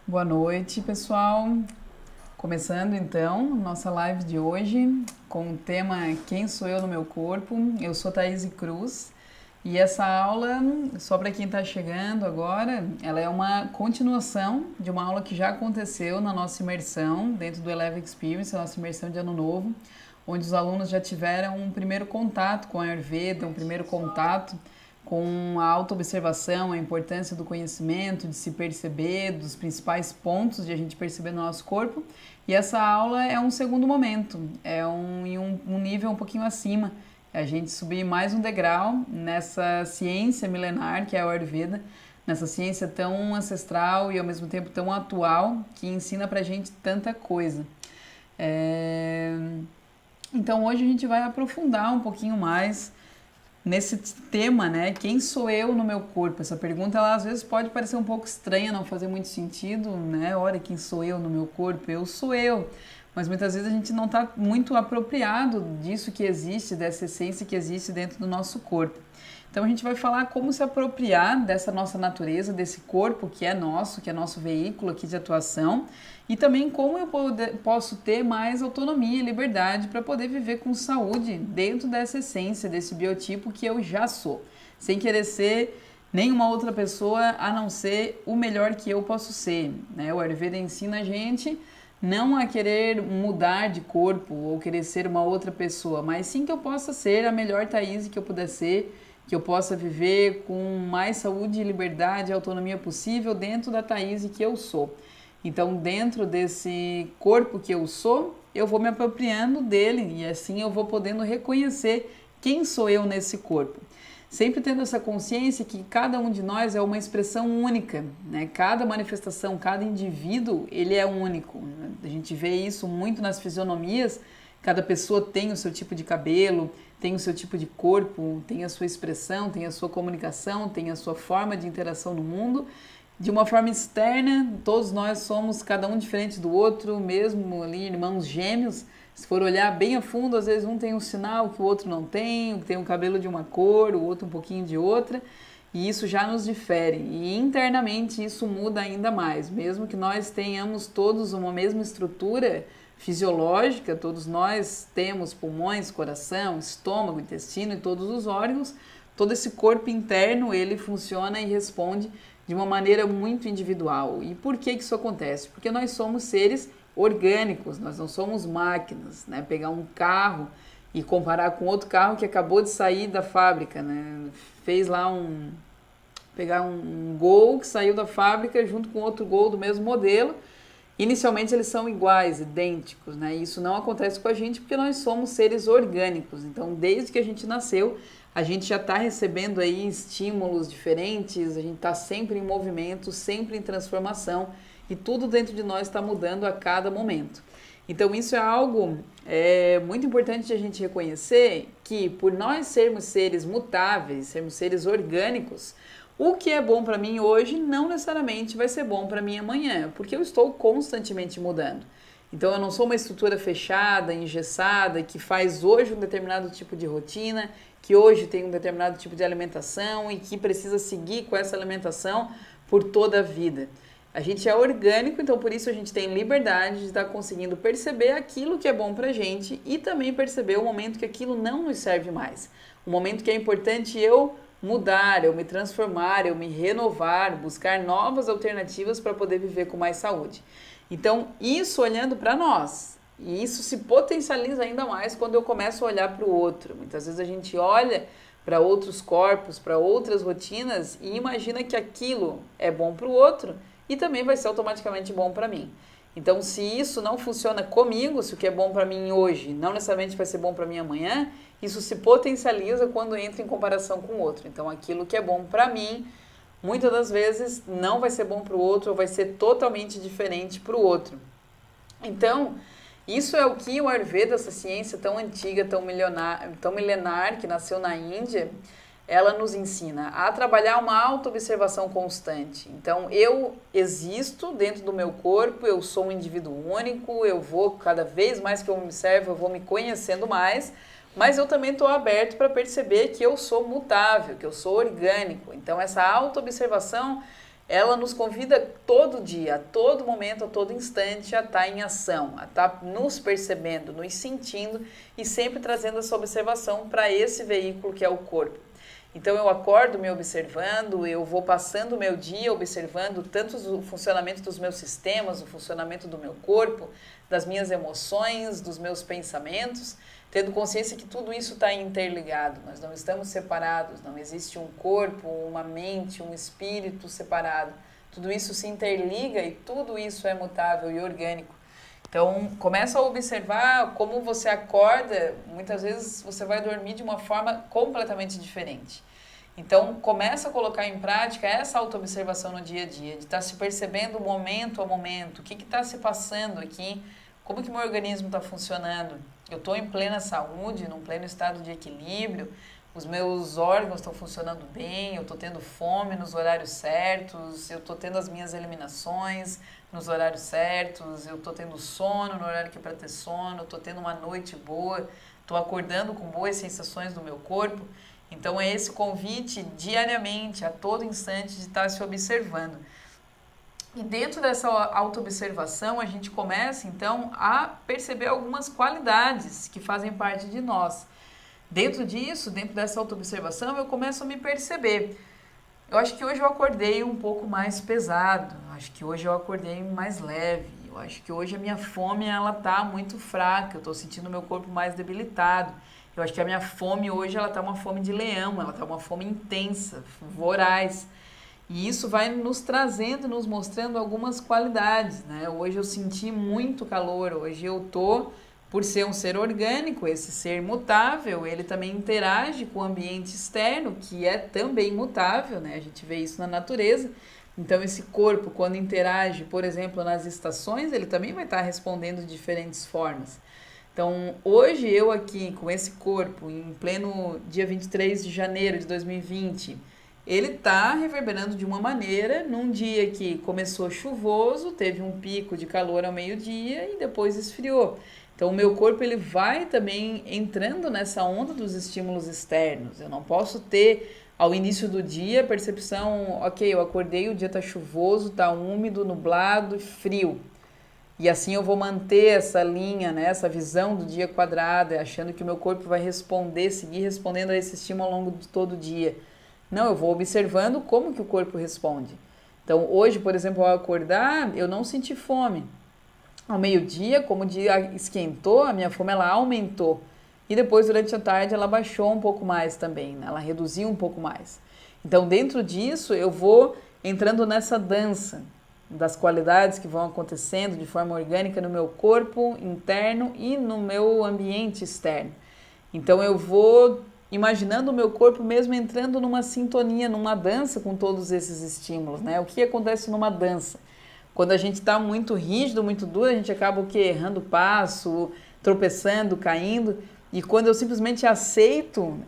Boa noite, pessoal. Começando então nossa live de hoje com o tema Quem sou eu no meu corpo? Eu sou Thaís Cruz e essa aula, só para quem está chegando agora, ela é uma continuação de uma aula que já aconteceu na nossa imersão dentro do Eleva Experience, a nossa imersão de ano novo, onde os alunos já tiveram um primeiro contato com a Ayurveda, um primeiro contato com a autoobservação, a importância do conhecimento, de se perceber, dos principais pontos de a gente perceber no nosso corpo. E essa aula é um segundo momento, é um nível um pouquinho acima. É a gente subir mais um degrau nessa ciência milenar que é a Ayurveda, nessa ciência tão ancestral e ao mesmo tempo tão atual, que ensina pra gente tanta coisa. Então hoje a gente vai aprofundar um pouquinho mais nesse tema, né? Quem sou eu no meu corpo? Essa pergunta, ela às vezes pode parecer um pouco estranha, não fazer muito sentido, né? Olha, quem sou eu no meu corpo? Eu sou eu. Mas muitas vezes a gente não está muito apropriado disso que existe, dessa essência que existe dentro do nosso corpo. Então a gente vai falar como se apropriar dessa nossa natureza, desse corpo que é nosso veículo aqui de atuação, e também como eu posso ter mais autonomia e liberdade para poder viver com saúde dentro dessa essência, desse biotipo que eu já sou, sem querer ser nenhuma outra pessoa a não ser o melhor que eu posso ser, né? O Ayurveda ensina a gente não a querer mudar de corpo ou querer ser uma outra pessoa, mas sim que eu possa ser a melhor Thaís que eu puder ser, que eu possa viver com mais saúde, liberdade e autonomia possível dentro da Thaís que eu sou. Então, dentro desse corpo que eu sou, eu vou me apropriando dele e assim eu vou podendo reconhecer quem sou eu nesse corpo. Sempre tendo essa consciência que cada um de nós é uma expressão única, né? Cada manifestação, cada indivíduo, ele é único. A gente vê isso muito nas fisionomias. Cada pessoa tem o seu tipo de cabelo, tem o seu tipo de corpo, tem a sua expressão, tem a sua comunicação, tem a sua forma de interação no mundo. De uma forma externa, todos nós somos cada um diferente do outro, mesmo ali irmãos gêmeos. Se for olhar bem a fundo, às vezes um tem um sinal que o outro não tem, tem um cabelo de uma cor, o outro um pouquinho de outra, e isso já nos difere. E internamente isso muda ainda mais, mesmo que nós tenhamos todos uma mesma estrutura fisiológica, todos nós temos pulmões, coração, estômago, intestino e todos os órgãos, todo esse corpo interno ele funciona e responde de uma maneira muito individual. E por que isso acontece? Porque nós somos seres orgânicos, nós não somos máquinas, né? Pegar um carro e comparar com outro carro que acabou de sair da fábrica, né? Fez lá pegar um Gol que saiu da fábrica junto com outro Gol do mesmo modelo. Inicialmente eles são iguais, idênticos, né? E isso não acontece com a gente porque nós somos seres orgânicos. Então, desde que a gente nasceu, a gente já está recebendo aí estímulos diferentes, a gente está sempre em movimento, sempre em transformação e tudo dentro de nós está mudando a cada momento. Então isso é algo muito importante de a gente reconhecer que por nós sermos seres mutáveis, sermos seres orgânicos, o que é bom para mim hoje não necessariamente vai ser bom para mim amanhã, porque eu estou constantemente mudando. Então eu não sou uma estrutura fechada, engessada, que faz hoje um determinado tipo de rotina, que hoje tem um determinado tipo de alimentação e que precisa seguir com essa alimentação por toda a vida. A gente é orgânico, então por isso a gente tem liberdade de estar conseguindo perceber aquilo que é bom pra gente e também perceber o momento que aquilo não nos serve mais. O momento que é importante eu mudar, eu me transformar, eu me renovar, buscar novas alternativas para poder viver com mais saúde. Então, isso olhando para nós, e isso se potencializa ainda mais quando eu começo a olhar para o outro. Muitas vezes a gente olha para outros corpos, para outras rotinas e imagina que aquilo é bom para o outro e também vai ser automaticamente bom para mim. Então, se isso não funciona comigo, se o que é bom para mim hoje não necessariamente vai ser bom para mim amanhã, isso se potencializa quando entra em comparação com o outro. Então, aquilo que é bom para mim, muitas das vezes não vai ser bom para o outro ou vai ser totalmente diferente para o outro. Então, isso é o que o Ayurveda, essa ciência tão antiga, tão milenar, que nasceu na Índia, ela nos ensina a trabalhar uma auto-observação constante. Então, eu existo dentro do meu corpo, eu sou um indivíduo único, eu vou, cada vez mais que eu me observo, eu vou me conhecendo mais, mas eu também estou aberto para perceber que eu sou mutável, que eu sou orgânico. Então, essa auto-observação ela nos convida todo dia, a todo momento, a todo instante a estar em ação, a estar nos percebendo, nos sentindo e sempre trazendo essa observação para esse veículo que é o corpo. Então eu acordo me observando, eu vou passando o meu dia observando tanto o funcionamento dos meus sistemas, o funcionamento do meu corpo, das minhas emoções, dos meus pensamentos, tendo consciência que tudo isso está interligado, nós não estamos separados, não existe um corpo, uma mente, um espírito separado. Tudo isso se interliga e tudo isso é mutável e orgânico. Então, começa a observar como você acorda, muitas vezes você vai dormir de uma forma completamente diferente. Então, começa a colocar em prática essa autoobservação no dia a dia, de estar se percebendo momento a momento, o que está se passando aqui, como que meu organismo está funcionando. Eu estou em plena saúde, num pleno estado de equilíbrio, os meus órgãos estão funcionando bem, eu estou tendo fome nos horários certos, eu estou tendo as minhas eliminações nos horários certos, eu estou tendo sono no horário que é para ter sono, estou tendo uma noite boa, estou acordando com boas sensações no meu corpo. Então é esse convite diariamente, a todo instante, de estar se observando. E dentro dessa autoobservação, a gente começa, então, a perceber algumas qualidades que fazem parte de nós. Dentro disso, dentro dessa autoobservação, eu começo a me perceber. Eu acho que hoje eu acordei um pouco mais pesado, eu acho que hoje eu acordei mais leve, eu acho que hoje a minha fome ela tá muito fraca, eu estou sentindo meu corpo mais debilitado. Eu acho que a minha fome hoje ela tá uma fome de leão, ela tá uma fome intensa, voraz. E isso vai nos trazendo, nos mostrando algumas qualidades, né? Hoje eu senti muito calor, hoje eu tô, por ser um ser orgânico, esse ser mutável, ele também interage com o ambiente externo, que é também mutável, né? A gente vê isso na natureza. Então esse corpo, quando interage, por exemplo, nas estações, ele também vai estar respondendo de diferentes formas. Então, hoje eu aqui, com esse corpo, em pleno dia 23 de janeiro de 2020, ele está reverberando de uma maneira num dia que começou chuvoso, teve um pico de calor ao meio-dia e depois esfriou. Então, o meu corpo ele vai também entrando nessa onda dos estímulos externos. Eu não posso ter, ao início do dia, a percepção, ok, eu acordei, o dia está chuvoso, está úmido, nublado e frio. E assim eu vou manter essa linha, né, essa visão do dia quadrada, achando que o meu corpo vai responder, seguir respondendo a esse estímulo ao longo de todo o dia. Não, eu vou observando como que o corpo responde. Então, hoje, por exemplo, ao acordar, eu não senti fome. Ao meio-dia, como o dia esquentou, a minha fome ela aumentou. E depois, durante a tarde, ela baixou um pouco mais também, né? Ela reduziu um pouco mais. Então, dentro disso, eu vou entrando nessa dança das qualidades que vão acontecendo de forma orgânica no meu corpo interno e no meu ambiente externo. Então eu vou imaginando o meu corpo mesmo entrando numa sintonia, numa dança com todos esses estímulos, né? O que acontece numa dança? Quando a gente está muito rígido, muito duro, a gente acaba o quê? Errando passo, tropeçando, caindo. E quando eu simplesmente aceito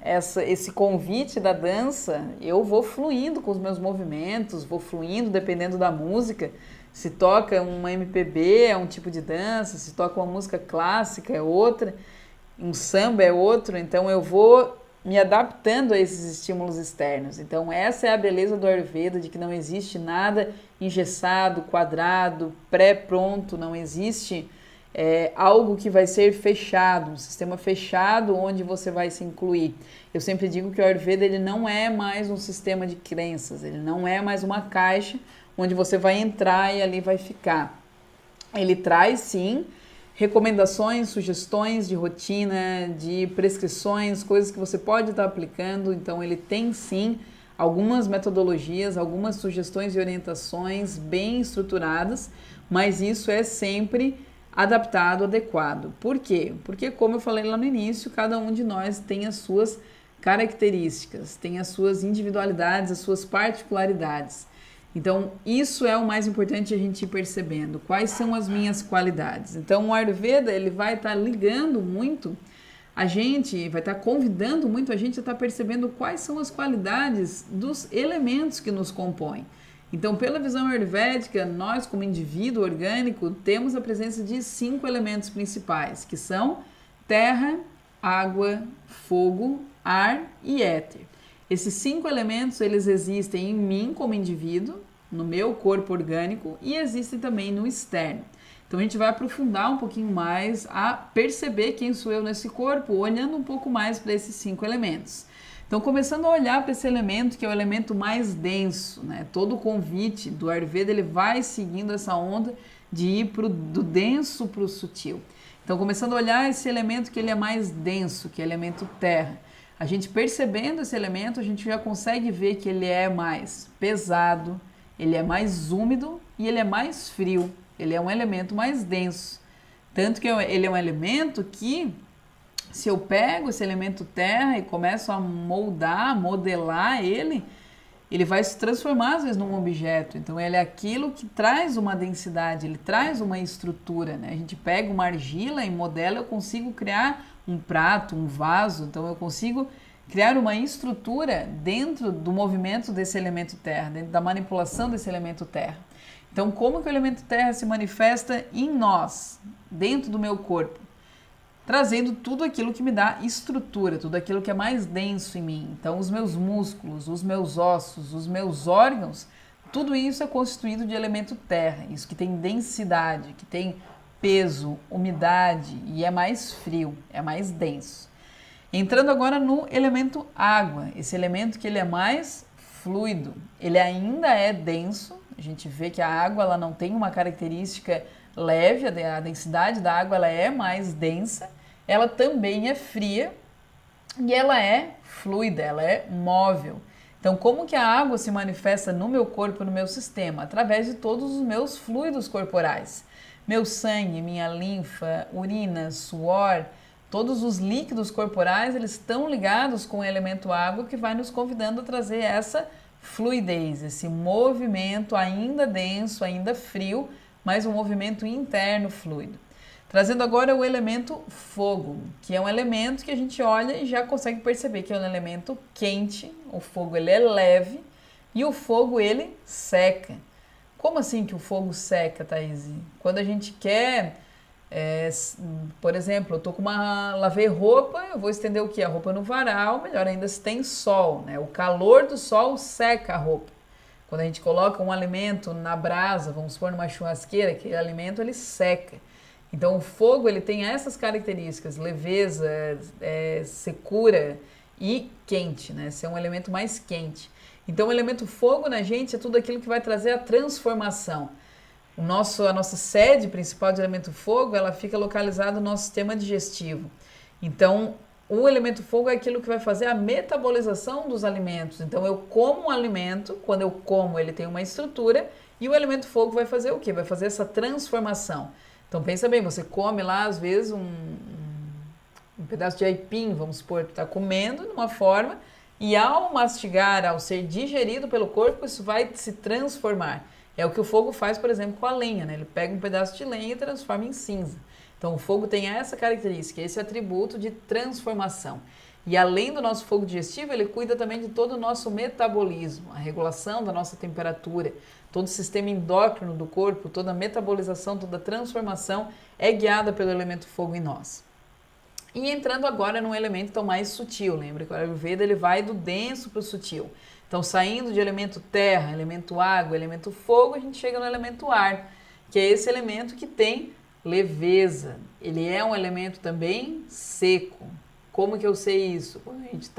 esse convite da dança, eu vou fluindo com os meus movimentos, vou fluindo dependendo da música. Se toca uma MPB é um tipo de dança, se toca uma música clássica é outra, um samba é outro. Então eu vou me adaptando a esses estímulos externos. Então essa é a beleza do Ayurveda, de que não existe nada engessado, quadrado, pré-pronto, não existe algo que vai ser fechado, um sistema fechado onde você vai se incluir. Eu sempre digo que o Ayurveda ele não é mais um sistema de crenças, ele não é mais uma caixa onde você vai entrar e ali vai ficar. Ele traz sim recomendações, sugestões de rotina, de prescrições, coisas que você pode estar aplicando. Então ele tem sim algumas metodologias, algumas sugestões e orientações bem estruturadas, mas isso é sempre adaptado, adequado. Por quê? Porque, como eu falei lá no início, cada um de nós tem as suas características, tem as suas individualidades, as suas particularidades. Então, isso é o mais importante a gente ir percebendo. Quais são as minhas qualidades? Então, o Ayurveda, ele vai estar ligando muito a gente, vai estar convidando muito a gente a estar percebendo quais são as qualidades dos elementos que nos compõem. Então, pela visão ayurvédica, nós como indivíduo orgânico temos a presença de 5 elementos principais, que são terra, água, fogo, ar e éter. Esses 5 elementos, eles existem em mim como indivíduo, no meu corpo orgânico e existem também no externo. Então a gente vai aprofundar um pouquinho mais a perceber quem sou eu nesse corpo, olhando um pouco mais para esses 5 elementos. Então, começando a olhar para esse elemento, que é o elemento mais denso, né? Todo o convite do Ayurveda, ele vai seguindo essa onda de ir do denso para o sutil. Então, começando a olhar esse elemento que ele é mais denso, que é o elemento terra. A gente percebendo esse elemento, a gente já consegue ver que ele é mais pesado, ele é mais úmido e ele é mais frio. Ele é um elemento mais denso. Tanto que ele é um elemento que, se eu pego esse elemento terra e começo a modelar ele, ele vai se transformar às vezes num objeto. Então ele é aquilo que traz uma densidade, ele traz uma estrutura, né? A gente pega uma argila e modela, eu consigo criar um prato, um vaso, então eu consigo criar uma estrutura dentro do movimento desse elemento terra, dentro da manipulação desse elemento terra. Então como que o elemento terra se manifesta em nós, dentro do meu corpo? Trazendo tudo aquilo que me dá estrutura, tudo aquilo que é mais denso em mim. Então, os meus músculos, os meus ossos, os meus órgãos, tudo isso é constituído de elemento terra, isso que tem densidade, que tem peso, umidade e é mais frio, é mais denso. Entrando agora no elemento água, esse elemento que ele é mais fluido, ele ainda é denso, a gente vê que a água ela não tem uma característica leve, a densidade da água ela é mais densa, ela também é fria e ela é fluida, ela é móvel. Então, como que a água se manifesta no meu corpo, no meu sistema? Através de todos os meus fluidos corporais. Meu sangue, minha linfa, urina, suor, todos os líquidos corporais, eles estão ligados com o elemento água que vai nos convidando a trazer essa fluidez, esse movimento ainda denso, ainda frio, mas um movimento interno fluido. Trazendo agora o elemento fogo, que é um elemento que a gente olha e já consegue perceber que é um elemento quente. O fogo ele é leve e o fogo ele seca. Como assim que o fogo seca, Thaís? Quando a gente quer, por exemplo, eu tô com lavei roupa, eu vou estender o quê? A roupa no varal, melhor ainda se tem sol, né? O calor do sol seca a roupa. Quando a gente coloca um alimento na brasa, vamos supor numa churrasqueira, aquele alimento ele seca. Então o fogo ele tem essas características, leveza, secura e quente, né? Ser um elemento mais quente. Então o elemento fogo na gente é tudo aquilo que vai trazer a transformação. A nossa sede principal de elemento fogo, ela fica localizada no nosso sistema digestivo. Então o elemento fogo é aquilo que vai fazer a metabolização dos alimentos. Então eu como um alimento, quando eu como ele tem uma estrutura e o elemento fogo vai fazer o quê? Vai fazer essa transformação. Então pensa bem, você come lá às vezes um pedaço de aipim, vamos supor, tu está comendo de uma forma e ao mastigar, ao ser digerido pelo corpo, isso vai se transformar. É o que o fogo faz, por exemplo, com a lenha, né? Ele pega um pedaço de lenha e transforma em cinza. Então o fogo tem essa característica, esse atributo de transformação. E além do nosso fogo digestivo, ele cuida também de todo o nosso metabolismo, a regulação da nossa temperatura, todo o sistema endócrino do corpo, toda a metabolização, toda a transformação é guiada pelo elemento fogo em nós. E entrando agora num elemento tão mais sutil, lembra que o Ayurveda ele vai do denso para o sutil. Então saindo de elemento terra, elemento água, elemento fogo, a gente chega no elemento ar, que é esse elemento que tem leveza. Ele é um elemento também seco. Como que eu sei isso? Quando a gente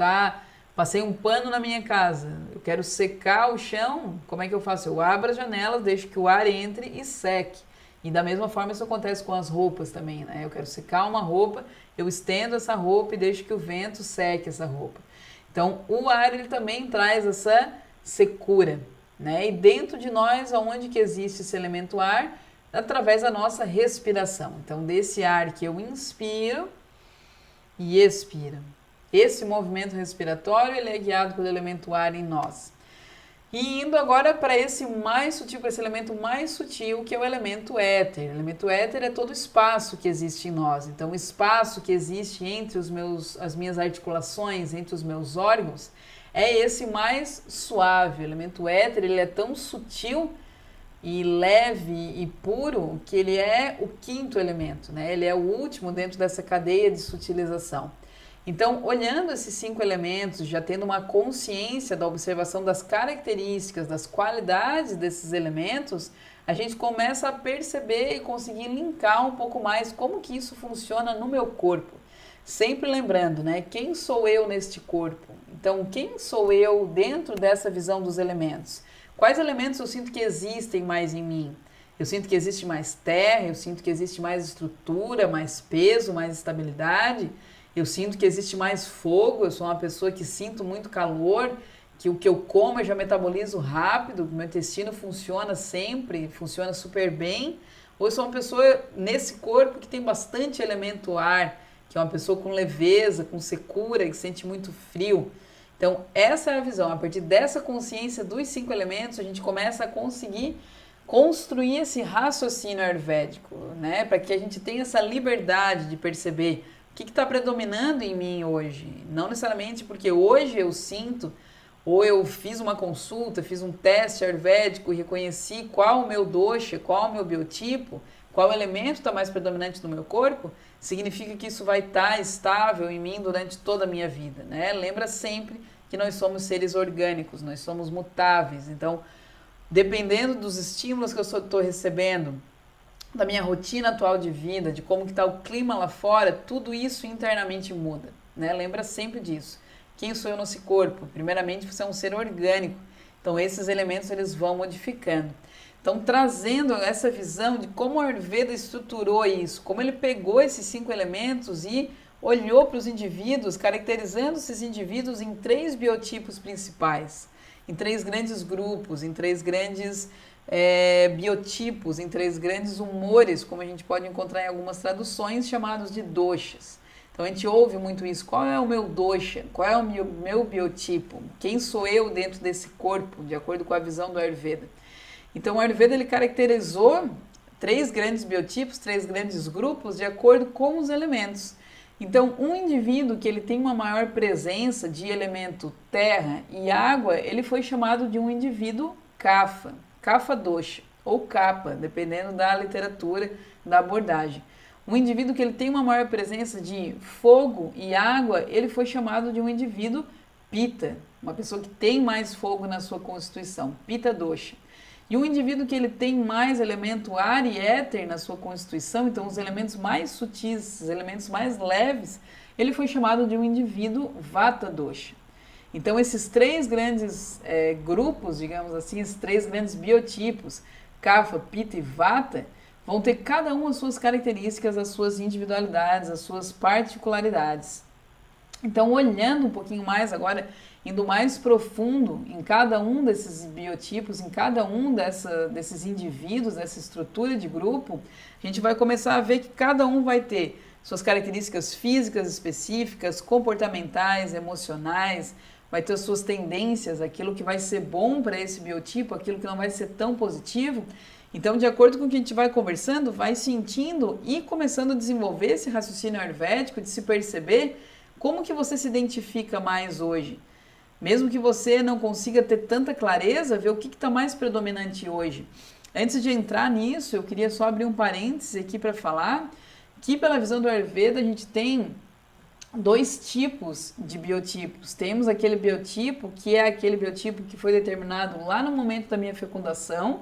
passei um pano na minha casa, eu quero secar o chão, como é que eu faço? Eu abro as janelas, deixo que o ar entre e seque. E da mesma forma isso acontece com as roupas também, né? Eu quero secar uma roupa, eu estendo essa roupa e deixo que o vento seque essa roupa. Então o ar ele também traz essa secura, né? E dentro de nós, aonde que existe esse elemento ar? Através da nossa respiração. Então desse ar que eu inspiro e expiro. Esse movimento respiratório ele é guiado pelo elemento ar em nós. E indo agora para esse mais sutil, para esse elemento mais sutil, que é o elemento éter. O elemento éter é todo o espaço que existe em nós. Então, o espaço que existe entre as minhas articulações, entre os meus órgãos, é esse mais suave. O elemento éter ele é tão sutil e leve e puro que ele é o quinto elemento, né? Ele é o último dentro dessa cadeia de sutilização. Então, olhando esses 5 elementos, já tendo uma consciência da observação das características, das qualidades desses elementos, a gente começa a perceber e conseguir linkar um pouco mais como que isso funciona no meu corpo. Sempre lembrando, né? Quem sou eu neste corpo? Então, quem sou eu dentro dessa visão dos elementos? Quais elementos eu sinto que existem mais em mim? Eu sinto que existe mais terra, eu sinto que existe mais estrutura, mais peso, mais estabilidade. Eu sinto que existe mais fogo, eu sou uma pessoa que sinto muito calor, que o que eu como eu já metabolizo rápido, meu intestino funciona sempre, funciona super bem. Ou eu sou uma pessoa nesse corpo que tem bastante elemento ar, que é uma pessoa com leveza, com secura, que sente muito frio. Então, essa é a visão. A partir dessa consciência dos 5 elementos, a gente começa a conseguir construir esse raciocínio ayurvédico, né? Para que a gente tenha essa liberdade de perceber o que está predominando em mim hoje. Não necessariamente porque hoje eu sinto, ou eu fiz uma consulta, fiz um teste ayurvédico e reconheci qual o meu dosha, qual o meu biotipo, qual elemento está mais predominante no meu corpo, significa que isso vai estar estável em mim durante toda a minha vida, né? Lembra sempre que nós somos seres orgânicos, nós somos mutáveis. Então, dependendo dos estímulos que eu estou recebendo, da minha rotina atual de vida, de como que está o clima lá fora, tudo isso internamente muda, né? Lembra sempre disso. Quem sou eu nesse corpo? Primeiramente, você é um ser orgânico. Então, esses elementos eles vão modificando. Então, trazendo essa visão de como a Ayurveda estruturou isso, como ele pegou esses 5 elementos e olhou para os indivíduos, caracterizando esses indivíduos em 3 biotipos principais, em 3 grandes grupos, em 3 grandes biotipos, em 3 grandes humores, como a gente pode encontrar em algumas traduções, chamados de doshas. Então a gente ouve muito isso. Qual é o meu dosha? Qual é o meu biotipo? Quem sou eu dentro desse corpo, de acordo com a visão do Ayurveda? Então o Ayurveda ele caracterizou 3 grandes biotipos, 3 grandes grupos, de acordo com os elementos. Então, um indivíduo que ele tem uma maior presença de elemento terra e água, ele foi chamado de um indivíduo kapha, kapha dosha, ou kapha, dependendo da literatura, da abordagem. Um indivíduo que ele tem uma maior presença de fogo e água, ele foi chamado de um indivíduo pitta, uma pessoa que tem mais fogo na sua constituição, pitta dosha. E um indivíduo que ele tem mais elemento ar e éter na sua constituição, então os elementos mais sutis, os elementos mais leves, ele foi chamado de um indivíduo vata dosha. Então esses 3 grandes grupos, digamos assim, esses 3 grandes biotipos, kapha, pitta e vata, vão ter cada um as suas características, as suas individualidades, as suas particularidades. Então, olhando um pouquinho mais agora, indo mais profundo em cada um desses biotipos, em cada um desses indivíduos, dessa estrutura de grupo, a gente vai começar a ver que cada um vai ter suas características físicas específicas, comportamentais, emocionais, vai ter as suas tendências, aquilo que vai ser bom para esse biotipo, aquilo que não vai ser tão positivo. Então, de acordo com o que a gente vai conversando, vai sentindo e começando a desenvolver esse raciocínio ayurvédico de se perceber como que você se identifica mais hoje. Mesmo que você não consiga ter tanta clareza, ver o que está mais predominante hoje. Antes de entrar nisso, eu queria só abrir um parêntese aqui para falar que pela visão do Ayurveda a gente tem 2 tipos de biotipos. Temos aquele biotipo que é aquele biotipo que foi determinado lá no momento da minha fecundação,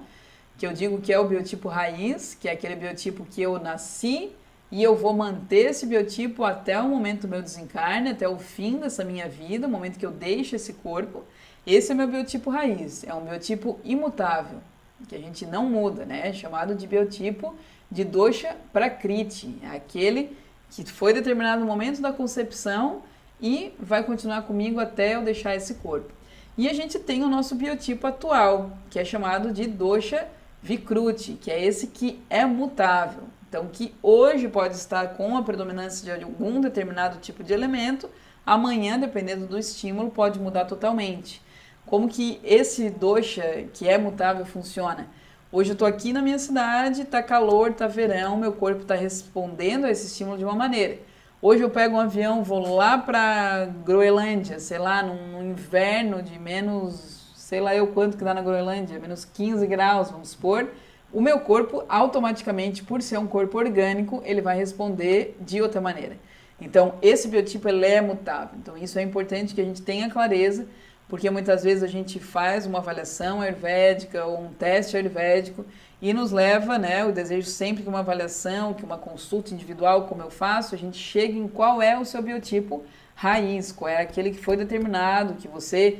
que eu digo que é o biotipo raiz, que é aquele biotipo que eu nasci e eu vou manter esse biotipo até o momento do meu desencarne, até o fim dessa minha vida, o momento que eu deixo esse corpo. Esse é o meu biotipo raiz, é um biotipo imutável, que a gente não muda, né? É chamado de biotipo de dosha prakriti, é aquele que foi determinado no momento da concepção e vai continuar comigo até eu deixar esse corpo. E a gente tem o nosso biotipo atual, que é chamado de dosha vikruti, que é esse que é mutável. Então, que hoje pode estar com a predominância de algum determinado tipo de elemento, amanhã, dependendo do estímulo, pode mudar totalmente. Como que esse dosha, que é mutável, funciona? Hoje eu estou aqui na minha cidade, está calor, está verão, meu corpo está respondendo a esse estímulo de uma maneira. Hoje eu pego um avião, vou lá para Groenlândia, sei lá, num inverno de menos, sei lá eu quanto que dá na Groenlândia, menos 15 graus, vamos supor. O meu corpo, automaticamente, por ser um corpo orgânico, ele vai responder de outra maneira. Então, esse biotipo ele é mutável. Então, isso é importante que a gente tenha clareza, porque muitas vezes a gente faz uma avaliação ayurvédica ou um teste ayurvédico e nos leva, né, o desejo sempre que uma avaliação, que uma consulta individual, como eu faço, a gente chega em qual é o seu biotipo raiz, qual é aquele que foi determinado, que você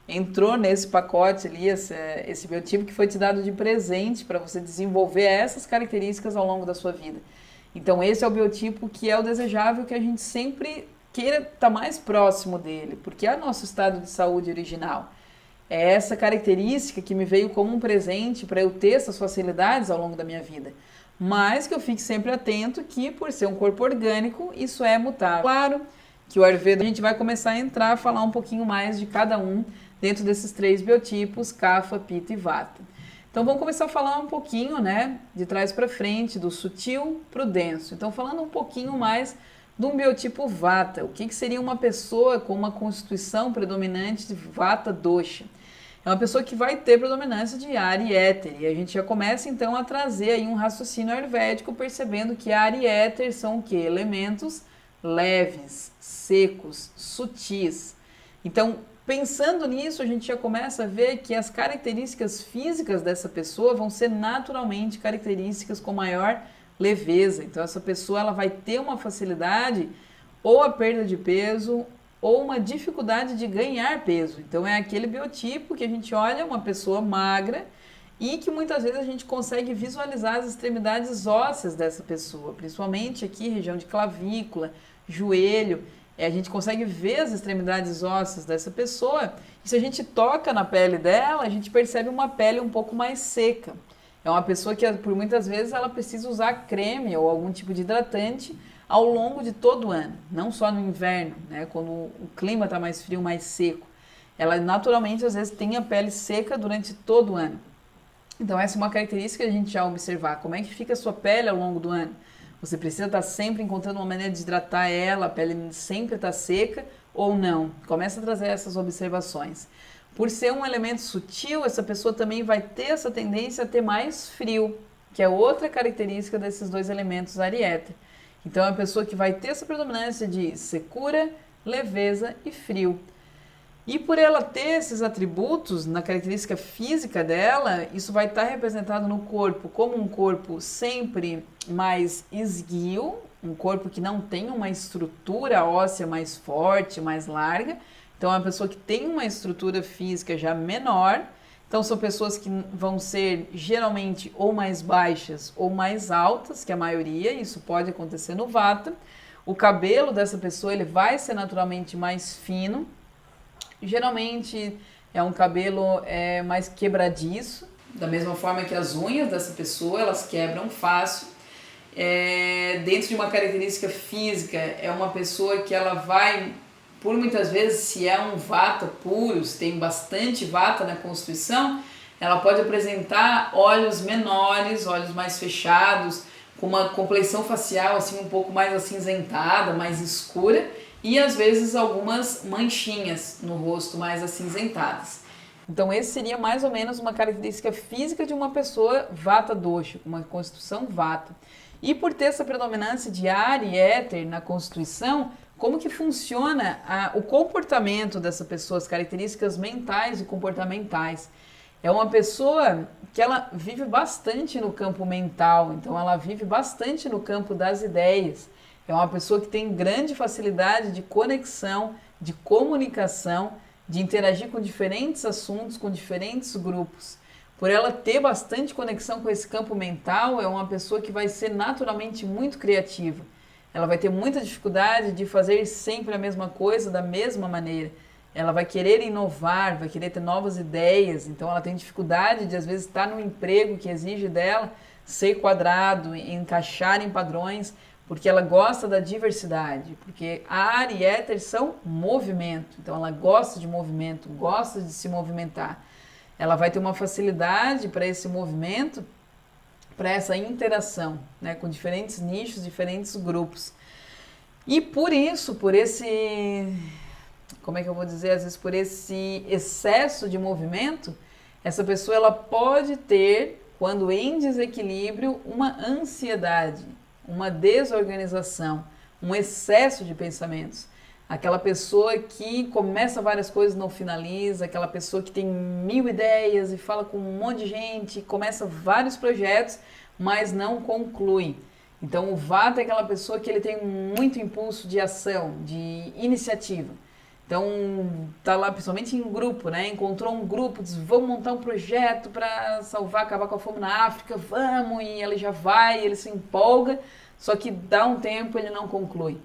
entrou nesse pacote ali, esse biotipo que foi te dado de presente para você desenvolver essas características ao longo da sua vida. Então esse é o biotipo que é o desejável, que a gente sempre queira estar mais próximo dele, porque é nosso estado de saúde original. É essa característica que me veio como um presente para eu ter essas facilidades ao longo da minha vida. Mas que eu fique sempre atento que, por ser um corpo orgânico, isso é mutável. Claro que o Ayurveda, a gente vai começar a entrar, a falar um pouquinho mais de cada um dentro desses 3 biotipos, Kapha, Pitta e Vata. Então vamos começar a falar um pouquinho, né, de trás para frente, do sutil para o denso. Então falando um pouquinho mais de um biotipo Vata, o que seria uma pessoa com uma constituição predominante de Vata Dosha? É uma pessoa que vai ter predominância de ar e éter, e a gente já começa então a trazer aí um raciocínio ayurvédico, percebendo que ar e éter são o quê? Elementos leves, secos, sutis. Então, pensando nisso, a gente já começa a ver que as características físicas dessa pessoa vão ser naturalmente características com maior leveza. Então, essa pessoa ela vai ter uma facilidade ou a perda de peso ou uma dificuldade de ganhar peso. Então, é aquele biotipo que a gente olha uma pessoa magra e que muitas vezes a gente consegue visualizar as extremidades ósseas dessa pessoa, principalmente aqui, região de clavícula, joelho. A gente consegue ver as extremidades ósseas dessa pessoa e se a gente toca na pele dela, a gente percebe uma pele um pouco mais seca. É uma pessoa que, por muitas vezes, ela precisa usar creme ou algum tipo de hidratante ao longo de todo o ano, não só no inverno, né, quando o clima está mais frio, mais seco. Ela, naturalmente, às vezes, tem a pele seca durante todo o ano. Então, essa é uma característica que a gente já observar. Como é que fica a sua pele ao longo do ano? Você precisa estar sempre encontrando uma maneira de hidratar ela, a pele sempre está seca ou não? Começa a trazer essas observações. Por ser um elemento sutil, essa pessoa também vai ter essa tendência a ter mais frio, que é outra característica desses 2 elementos ar e éter. Então, é uma pessoa que vai ter essa predominância de secura, leveza e frio. E por ela ter esses atributos na característica física dela, isso vai estar representado no corpo como um corpo sempre mais esguio, um corpo que não tem uma estrutura óssea mais forte, mais larga. Então é uma pessoa que tem uma estrutura física já menor. Então são pessoas que vão ser geralmente ou mais baixas ou mais altas, que a maioria, isso pode acontecer no Vata. O cabelo dessa pessoa ele vai ser naturalmente mais fino. Geralmente é um cabelo mais quebradiço, da mesma forma que as unhas dessa pessoa, elas quebram fácil. Dentro de uma característica física, é uma pessoa que ela vai, por muitas vezes, se é um Vata puro, se tem bastante Vata na constituição, ela pode apresentar olhos menores, olhos mais fechados, com uma compleição facial assim um pouco mais acinzentada, mais escura, e às vezes algumas manchinhas no rosto mais acinzentadas. Então esse seria mais ou menos uma característica física de uma pessoa Vata Dosha, uma constituição Vata. E por ter essa predominância de ar e éter na constituição, como que funciona o comportamento dessa pessoa, as características mentais e comportamentais? É uma pessoa que ela vive bastante no campo mental, então ela vive bastante no campo das ideias. É uma pessoa que tem grande facilidade de conexão, de comunicação, de interagir com diferentes assuntos, com diferentes grupos. Por ela ter bastante conexão com esse campo mental, é uma pessoa que vai ser naturalmente muito criativa. Ela vai ter muita dificuldade de fazer sempre a mesma coisa da mesma maneira. Ela vai querer inovar, vai querer ter novas ideias, então ela tem dificuldade de às vezes estar num emprego que exige dela ser quadrado, encaixar em padrões, porque ela gosta da diversidade, porque ar e éter são movimento, então ela gosta de movimento, gosta de se movimentar. Ela vai ter uma facilidade para esse movimento, para essa interação, né, com diferentes nichos, diferentes grupos. E por isso, por esse, como é que eu vou dizer, às vezes por esse excesso de movimento, essa pessoa ela pode ter, quando em desequilíbrio, uma ansiedade, uma desorganização, um excesso de pensamentos. Aquela pessoa que começa várias coisas e não finaliza, aquela pessoa que tem 1000 ideias e fala com um monte de gente, começa vários projetos, mas não conclui. Então o Vata é aquela pessoa que ele tem muito impulso de ação, de iniciativa. Então tá lá principalmente em grupo, né? Encontrou um grupo, diz, vamos montar um projeto para salvar, acabar com a fome na África, vamos, e ele já vai, ele se empolga, só que dá um tempo ele não conclui.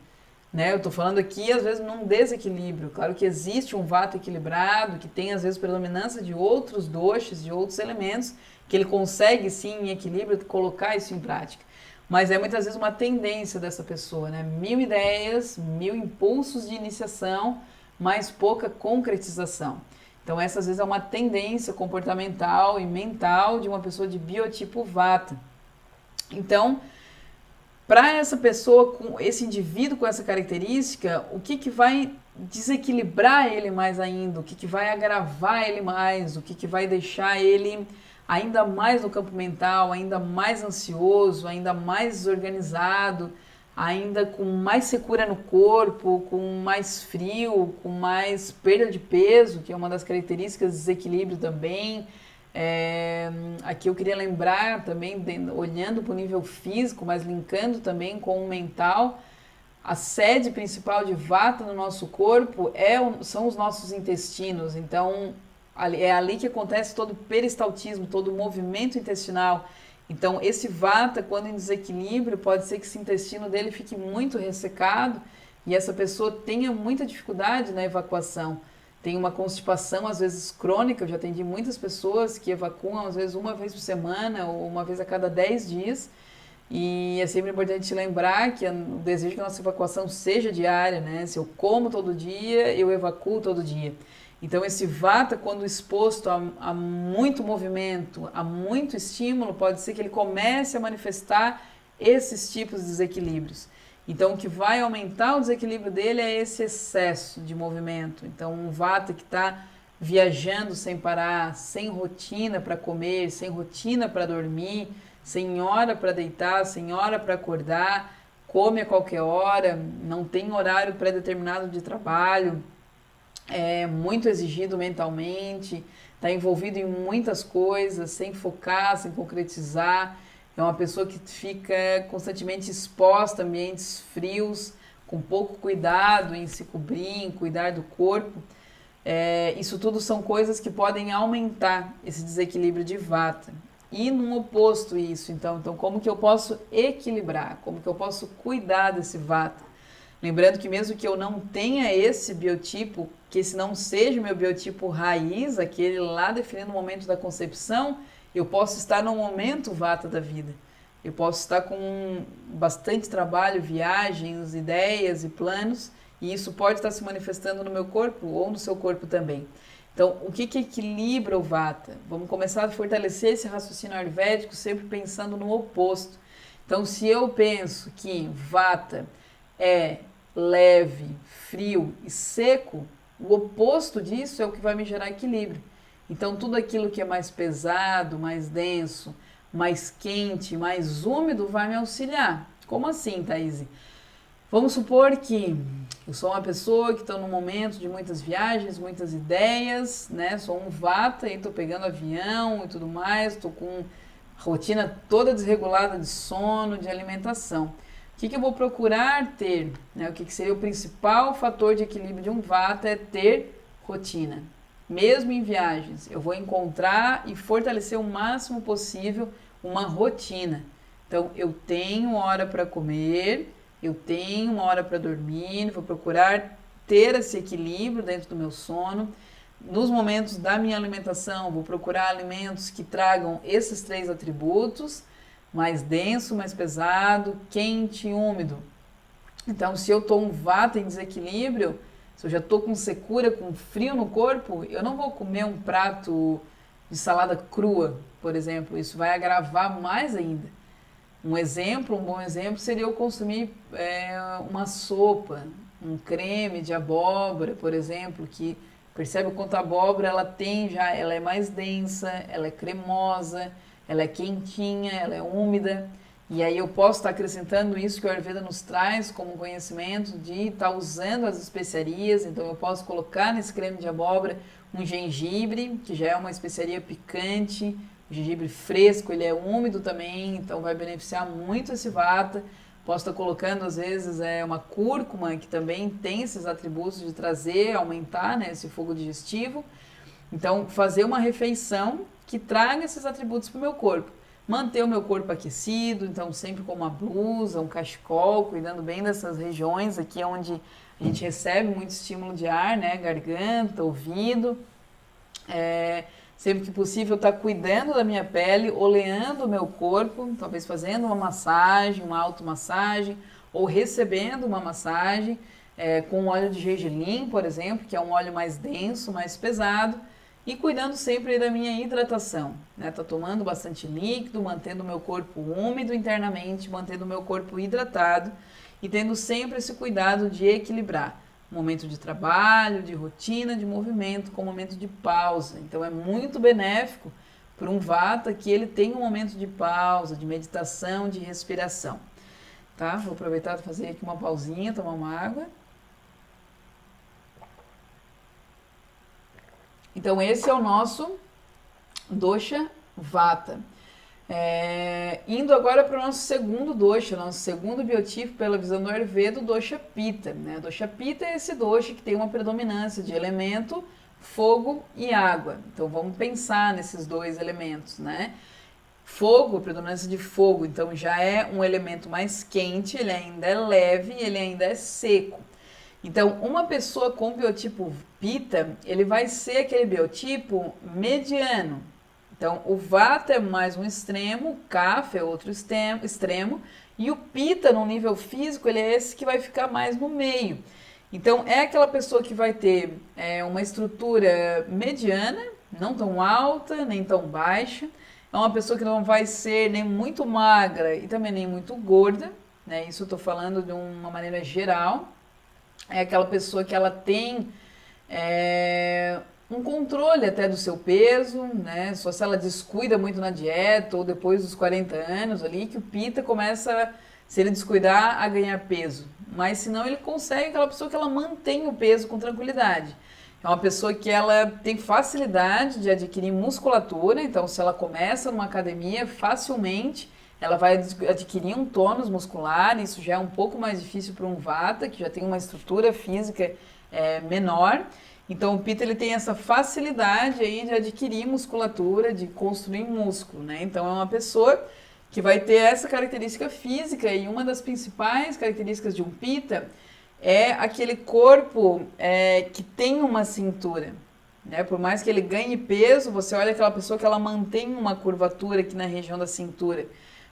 Né? Eu estou falando aqui, às vezes, num desequilíbrio. Claro que existe um vata equilibrado, que tem, às vezes, predominância de outros doshas, de outros elementos, que ele consegue, sim, em equilíbrio, colocar isso em prática. Mas é, muitas vezes, uma tendência dessa pessoa, né? 1000 ideias, 1000 impulsos de iniciação, mas pouca concretização. Então, essa, às vezes, é uma tendência comportamental e mental de uma pessoa de biotipo vata. Então, para essa pessoa, com esse indivíduo com essa característica, o que vai desequilibrar ele mais ainda? O que vai agravar ele mais? O que vai deixar ele ainda mais no campo mental, ainda mais ansioso, ainda mais desorganizado, ainda com mais secura no corpo, com mais frio, com mais perda de peso, que é uma das características do desequilíbrio também. Aqui eu queria lembrar também, olhando para o nível físico, mas linkando também com o mental, a sede principal de Vata no nosso corpo são os nossos intestinos. Então é ali que acontece todo o peristaltismo, todo o movimento intestinal. Então esse Vata, quando em desequilíbrio, pode ser que esse intestino dele fique muito ressecado e essa pessoa tenha muita dificuldade na evacuação. Tem uma constipação, às vezes, crônica. Eu já atendi muitas pessoas que evacuam, às vezes, uma vez por semana ou uma vez a cada 10 dias. E é sempre importante lembrar que o desejo que a nossa evacuação seja diária, né? Se eu como todo dia, eu evacuo todo dia. Então, esse Vata, quando exposto a muito movimento, a muito estímulo, pode ser que ele comece a manifestar esses tipos de desequilíbrios. Então, o que vai aumentar o desequilíbrio dele é esse excesso de movimento. Então, um Vata que está viajando sem parar, sem rotina para comer, sem rotina para dormir, sem hora para deitar, sem hora para acordar, come a qualquer hora, não tem horário pré-determinado de trabalho, é muito exigido mentalmente, está envolvido em muitas coisas, sem focar, sem concretizar. É uma pessoa que fica constantemente exposta a ambientes frios, com pouco cuidado em se cobrir, em cuidar do corpo. Isso tudo são coisas que podem aumentar esse desequilíbrio de Vata. E no oposto isso, então como que eu posso equilibrar? Como que eu posso cuidar desse Vata? Lembrando que mesmo que eu não tenha esse biotipo, que esse não seja o meu biotipo raiz, aquele lá definido no momento da concepção, eu posso estar no momento Vata da vida. Eu posso estar com bastante trabalho, viagens, ideias e planos, e isso pode estar se manifestando no meu corpo ou no seu corpo também. Então, o que equilibra o Vata? Vamos começar a fortalecer esse raciocínio ayurvédico sempre pensando no oposto. Então, se eu penso que Vata é leve, frio e seco, o oposto disso é o que vai me gerar equilíbrio. Então, tudo aquilo que é mais pesado, mais denso, mais quente, mais úmido vai me auxiliar. Como assim, Thaís? Vamos supor que eu sou uma pessoa que está num momento de muitas viagens, muitas ideias, né? Sou um Vata e estou pegando avião e tudo mais, estou com a rotina toda desregulada de sono, de alimentação. O que eu vou procurar ter? Né? O que seria o principal fator de equilíbrio de um Vata é ter rotina. Mesmo em viagens, eu vou encontrar e fortalecer o máximo possível uma rotina. Então, eu tenho hora para comer, eu tenho uma hora para dormir, vou procurar ter esse equilíbrio dentro do meu sono. Nos momentos da minha alimentação, vou procurar alimentos que tragam esses 3 atributos, mais denso, mais pesado, quente e úmido. Então, se eu estou um Vata em desequilíbrio, se eu já estou com secura, com frio no corpo, eu não vou comer um prato de salada crua, por exemplo. Isso vai agravar mais ainda. Um bom exemplo seria eu consumir uma sopa, um creme de abóbora, por exemplo, que percebe o quanto a abóbora ela é mais densa, ela é cremosa, ela é quentinha, ela é úmida. E aí eu posso estar acrescentando isso que o Ayurveda nos traz como conhecimento de estar usando as especiarias. Então eu posso colocar nesse creme de abóbora um gengibre, que já é uma especiaria picante, o gengibre fresco, ele é úmido também, então vai beneficiar muito esse vata. Posso estar colocando, às vezes, uma cúrcuma, que também tem esses atributos de trazer, aumentar, né, esse fogo digestivo. Então, fazer uma refeição que traga esses atributos para o meu corpo. Manter o meu corpo aquecido, então sempre com uma blusa, um cachecol, cuidando bem dessas regiões aqui onde a gente recebe muito estímulo de ar, né, garganta, ouvido. Sempre que possível, estar cuidando da minha pele, oleando o meu corpo, talvez fazendo uma massagem, uma automassagem, ou recebendo uma massagem com óleo de gergelim, por exemplo, que é um óleo mais denso, mais pesado, e cuidando sempre da minha hidratação, né? Tá tomando bastante líquido, mantendo o meu corpo úmido internamente, mantendo o meu corpo hidratado e tendo sempre esse cuidado de equilibrar momento de trabalho, de rotina, de movimento, com momento de pausa. Então é muito benéfico para um vata que ele tenha um momento de pausa, de meditação, de respiração. Tá? Vou aproveitar para fazer aqui uma pausinha, tomar uma água. Então esse é o nosso dosha vata. Indo agora para o nosso segundo dosha, nosso segundo biotipo pela visão do Ayurveda, o dosha Pitta, né? O dosha Pitta é esse dosha que tem uma predominância de elemento fogo e água. Então vamos pensar nesses dois elementos, né? Fogo, a predominância de fogo, então já é um elemento mais quente, ele ainda é leve, ele ainda é seco. Então, uma pessoa com biotipo Pitta, ele vai ser aquele biotipo mediano. Então, o vata é mais um extremo, o kapha é outro extremo, e o pitta, no nível físico, ele é esse que vai ficar mais no meio. Então, é aquela pessoa que vai ter uma estrutura mediana, não tão alta, nem tão baixa. É uma pessoa que não vai ser nem muito magra e também nem muito gorda, né? Isso eu estou falando de uma maneira geral. É aquela pessoa que ela tem um controle até do seu peso, né? Só se ela descuida muito na dieta ou depois dos 40 anos ali, que o Pitta começa, se ele descuidar, a ganhar peso. Mas se não, ele consegue, aquela pessoa que ela mantém o peso com tranquilidade. É uma pessoa que ela tem facilidade de adquirir musculatura, então se ela começa numa academia, facilmente ela vai adquirir um tônus muscular, isso já é um pouco mais difícil para um vata, que já tem uma estrutura física menor. Então o Pitta ele tem essa facilidade aí de adquirir musculatura, de construir músculo, né? Então é uma pessoa que vai ter essa característica física, e uma das principais características de um Pitta é aquele corpo que tem uma cintura, né? Por mais que ele ganhe peso, você olha aquela pessoa que ela mantém uma curvatura aqui na região da cintura.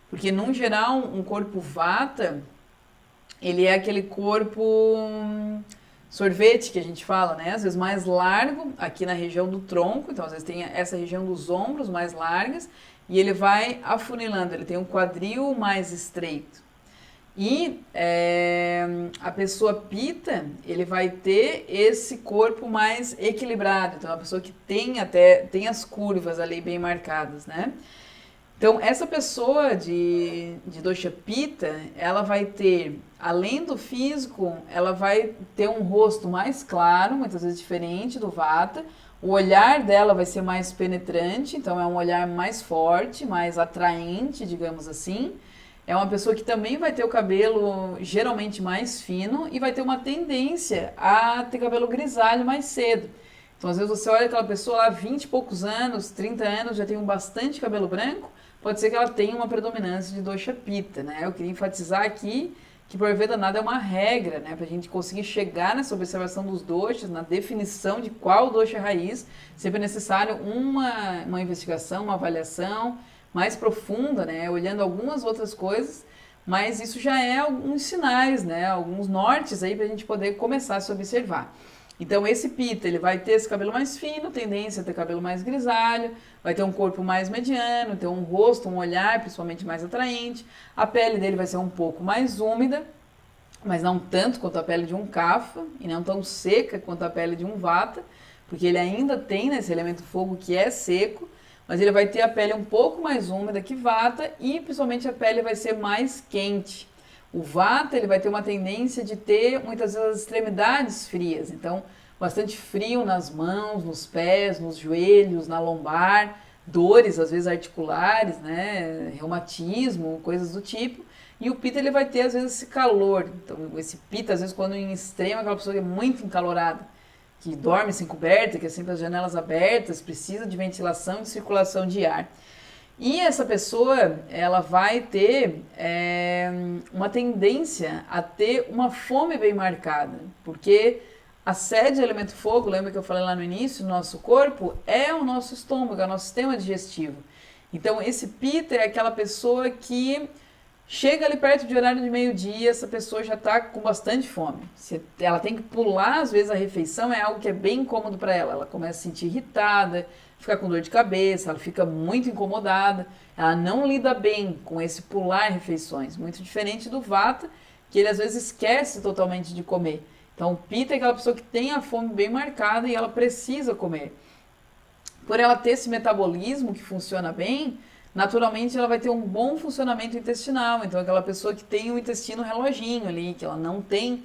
Porque, num geral, um corpo vata, ele é aquele corpo sorvete que a gente fala, né? Às vezes mais largo aqui na região do tronco, então às vezes tem essa região dos ombros mais largas, e ele vai afunilando, ele tem um quadril mais estreito. E a pessoa Pitta, ele vai ter esse corpo mais equilibrado, então é uma pessoa que tem as curvas ali bem marcadas, né? Então, essa pessoa de dosha Pitta, ela vai ter, além do físico, ela vai ter um rosto mais claro, muitas vezes diferente do vata. O olhar dela vai ser mais penetrante, então é um olhar mais forte, mais atraente, digamos assim. É uma pessoa que também vai ter o cabelo geralmente mais fino e vai ter uma tendência a ter cabelo grisalho mais cedo. Então, às vezes você olha aquela pessoa lá, 20 e poucos anos, 30 anos, já tem bastante cabelo branco, pode ser que ela tenha uma predominância de dosha Pitta, né? Eu queria enfatizar aqui que por Ayurveda nada é uma regra, né? Para a gente conseguir chegar nessa observação dos doshas, na definição de qual dosha é raiz, sempre é necessário uma investigação, uma avaliação mais profunda, né? Olhando algumas outras coisas, mas isso já é alguns sinais, né? Alguns nortes aí para a gente poder começar a se observar. Então esse Pitta, ele vai ter esse cabelo mais fino, tendência a ter cabelo mais grisalho, vai ter um corpo mais mediano, ter um rosto, um olhar principalmente mais atraente, a pele dele vai ser um pouco mais úmida, mas não tanto quanto a pele de um kapha, e não tão seca quanto a pele de um vata, porque ele ainda tem esse elemento fogo que é seco, mas ele vai ter a pele um pouco mais úmida que Vata e principalmente a pele vai ser mais quente. O Vata ele vai ter uma tendência de ter muitas vezes as extremidades frias, então bastante frio nas mãos, nos pés, nos joelhos, na lombar, dores às vezes articulares, né, reumatismo, coisas do tipo. E o Pitta ele vai ter às vezes esse calor. Então esse Pitta às vezes quando em extremo é aquela pessoa que é muito encalorada, que dorme sem coberta, que é sempre as janelas abertas, precisa de ventilação e de circulação de ar. E essa pessoa, ela vai ter uma tendência a ter uma fome bem marcada, porque a sede do elemento fogo, lembra que eu falei lá no início, no nosso corpo, é o nosso estômago, é o nosso sistema digestivo. Então esse Pitta é aquela pessoa que chega ali perto de horário de meio-dia, essa pessoa já está com bastante fome. Ela tem que pular, às vezes, a refeição, é algo que é bem incômodo para ela. Ela começa a se sentir irritada, fica com dor de cabeça, ela fica muito incomodada. Ela não lida bem com esse pular refeições, muito diferente do Vata, que ele às vezes esquece totalmente de comer. Então, o Pitta é aquela pessoa que tem a fome bem marcada e ela precisa comer. Por ela ter esse metabolismo que funciona bem, naturalmente ela vai ter um bom funcionamento intestinal. Então, aquela pessoa que tem o intestino reloginho ali, que ela não tem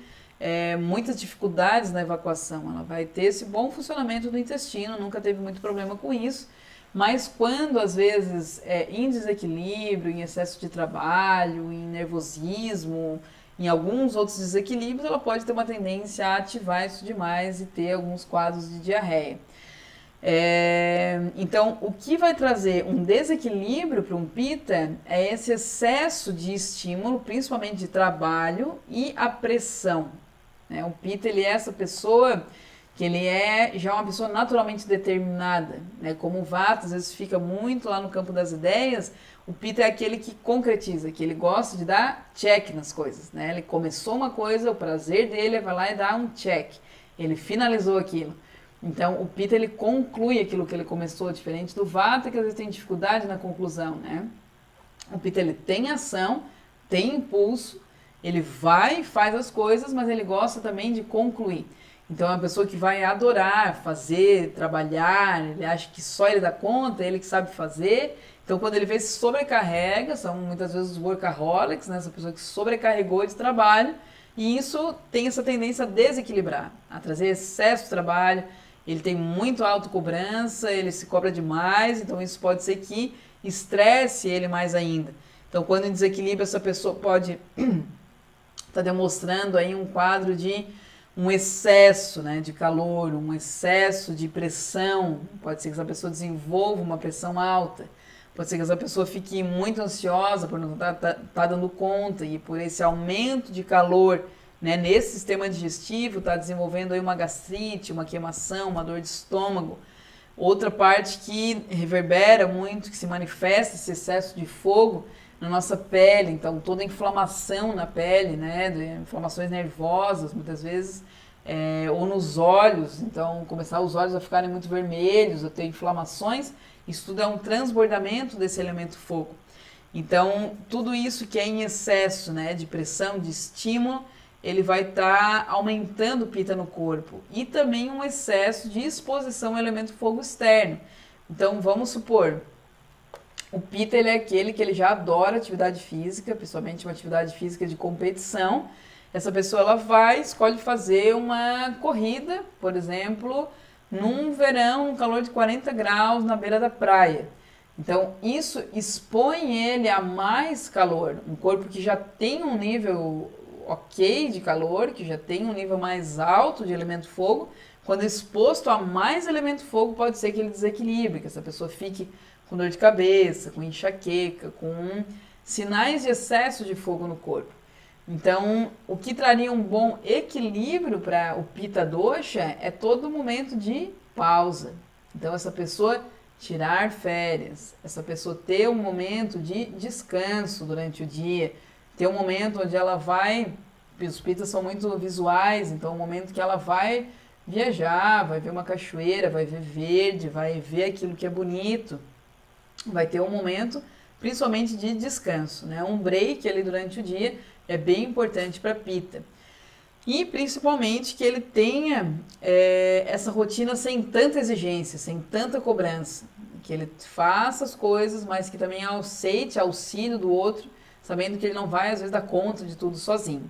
muitas dificuldades na evacuação, ela vai ter esse bom funcionamento do intestino, nunca teve muito problema com isso. Mas quando, às vezes, em desequilíbrio, em excesso de trabalho, em nervosismo, em alguns outros desequilíbrios, ela pode ter uma tendência a ativar isso demais e ter alguns quadros de diarreia. Então, o que vai trazer um desequilíbrio para um Pitta é esse excesso de estímulo, principalmente de trabalho e a pressão. O Pitta, ele é essa pessoa que ele é já uma pessoa naturalmente determinada. Como o Vata, às vezes fica muito lá no campo das ideias, o Pitta é aquele que concretiza, que ele gosta de dar check nas coisas. Ele começou uma coisa, o prazer dele é vai lá e dar um check. Ele finalizou aquilo. Então, o Pitta, ele conclui aquilo que ele começou, diferente do Vata, que às vezes tem dificuldade na conclusão, O Pitta, ele tem ação, tem impulso, ele vai e faz as coisas, mas ele gosta também de concluir. Então, é uma pessoa que vai adorar fazer, trabalhar, ele acha que só ele dá conta, ele que sabe fazer. Então, quando ele vê se sobrecarrega, são muitas vezes os workaholics, essa pessoa que sobrecarregou de trabalho, e isso tem essa tendência a desequilibrar, a trazer excesso de trabalho. Ele tem muito autocobrança, ele se cobra demais, então isso pode ser que estresse ele mais ainda. Então, quando em desequilíbrio, essa pessoa pode estar demonstrando aí um quadro de um excesso de calor, um excesso de pressão. Pode ser que essa pessoa desenvolva uma pressão alta. Pode ser que essa pessoa fique muito ansiosa por não estar dando conta e por esse aumento de calor nesse sistema digestivo, está desenvolvendo aí uma gastrite, uma queimação, uma dor de estômago. Outra parte que reverbera muito, que se manifesta esse excesso de fogo na nossa pele, então toda a inflamação na pele, inflamações nervosas muitas vezes, ou nos olhos, então começar os olhos a ficarem muito vermelhos, a ter inflamações, isso tudo é um transbordamento desse elemento fogo. Então, tudo isso que é em excesso de pressão, de estímulo, ele vai estar aumentando o Pitta no corpo. E também um excesso de exposição ao elemento fogo externo. Então, vamos supor, o Pitta ele é aquele que ele já adora atividade física, principalmente uma atividade física de competição. Essa pessoa ela escolhe fazer uma corrida, por exemplo, num verão, um calor de 40 graus na beira da praia. Então, isso expõe ele a mais calor. Um corpo que já tem um nível ok de calor, que já tem um nível mais alto de elemento fogo, quando exposto a mais elemento fogo, pode ser que ele desequilibre, que essa pessoa fique com dor de cabeça, com enxaqueca, com sinais de excesso de fogo no corpo. Então, o que traria um bom equilíbrio para o Pitta Dosha é todo momento de pausa. Então, essa pessoa tirar férias, essa pessoa ter um momento de descanso durante o dia, ter um momento onde ela vai, os Pittas são muito visuais, então um momento que ela vai viajar, vai ver uma cachoeira, vai ver verde, vai ver aquilo que é bonito, vai ter um momento principalmente de descanso, um break ali durante o dia é bem importante para Pitta. E principalmente que ele tenha essa rotina sem tanta exigência, sem tanta cobrança. que ele faça as coisas, mas que também aceite auxílio do outro, sabendo que ele não vai, às vezes, dar conta de tudo sozinho.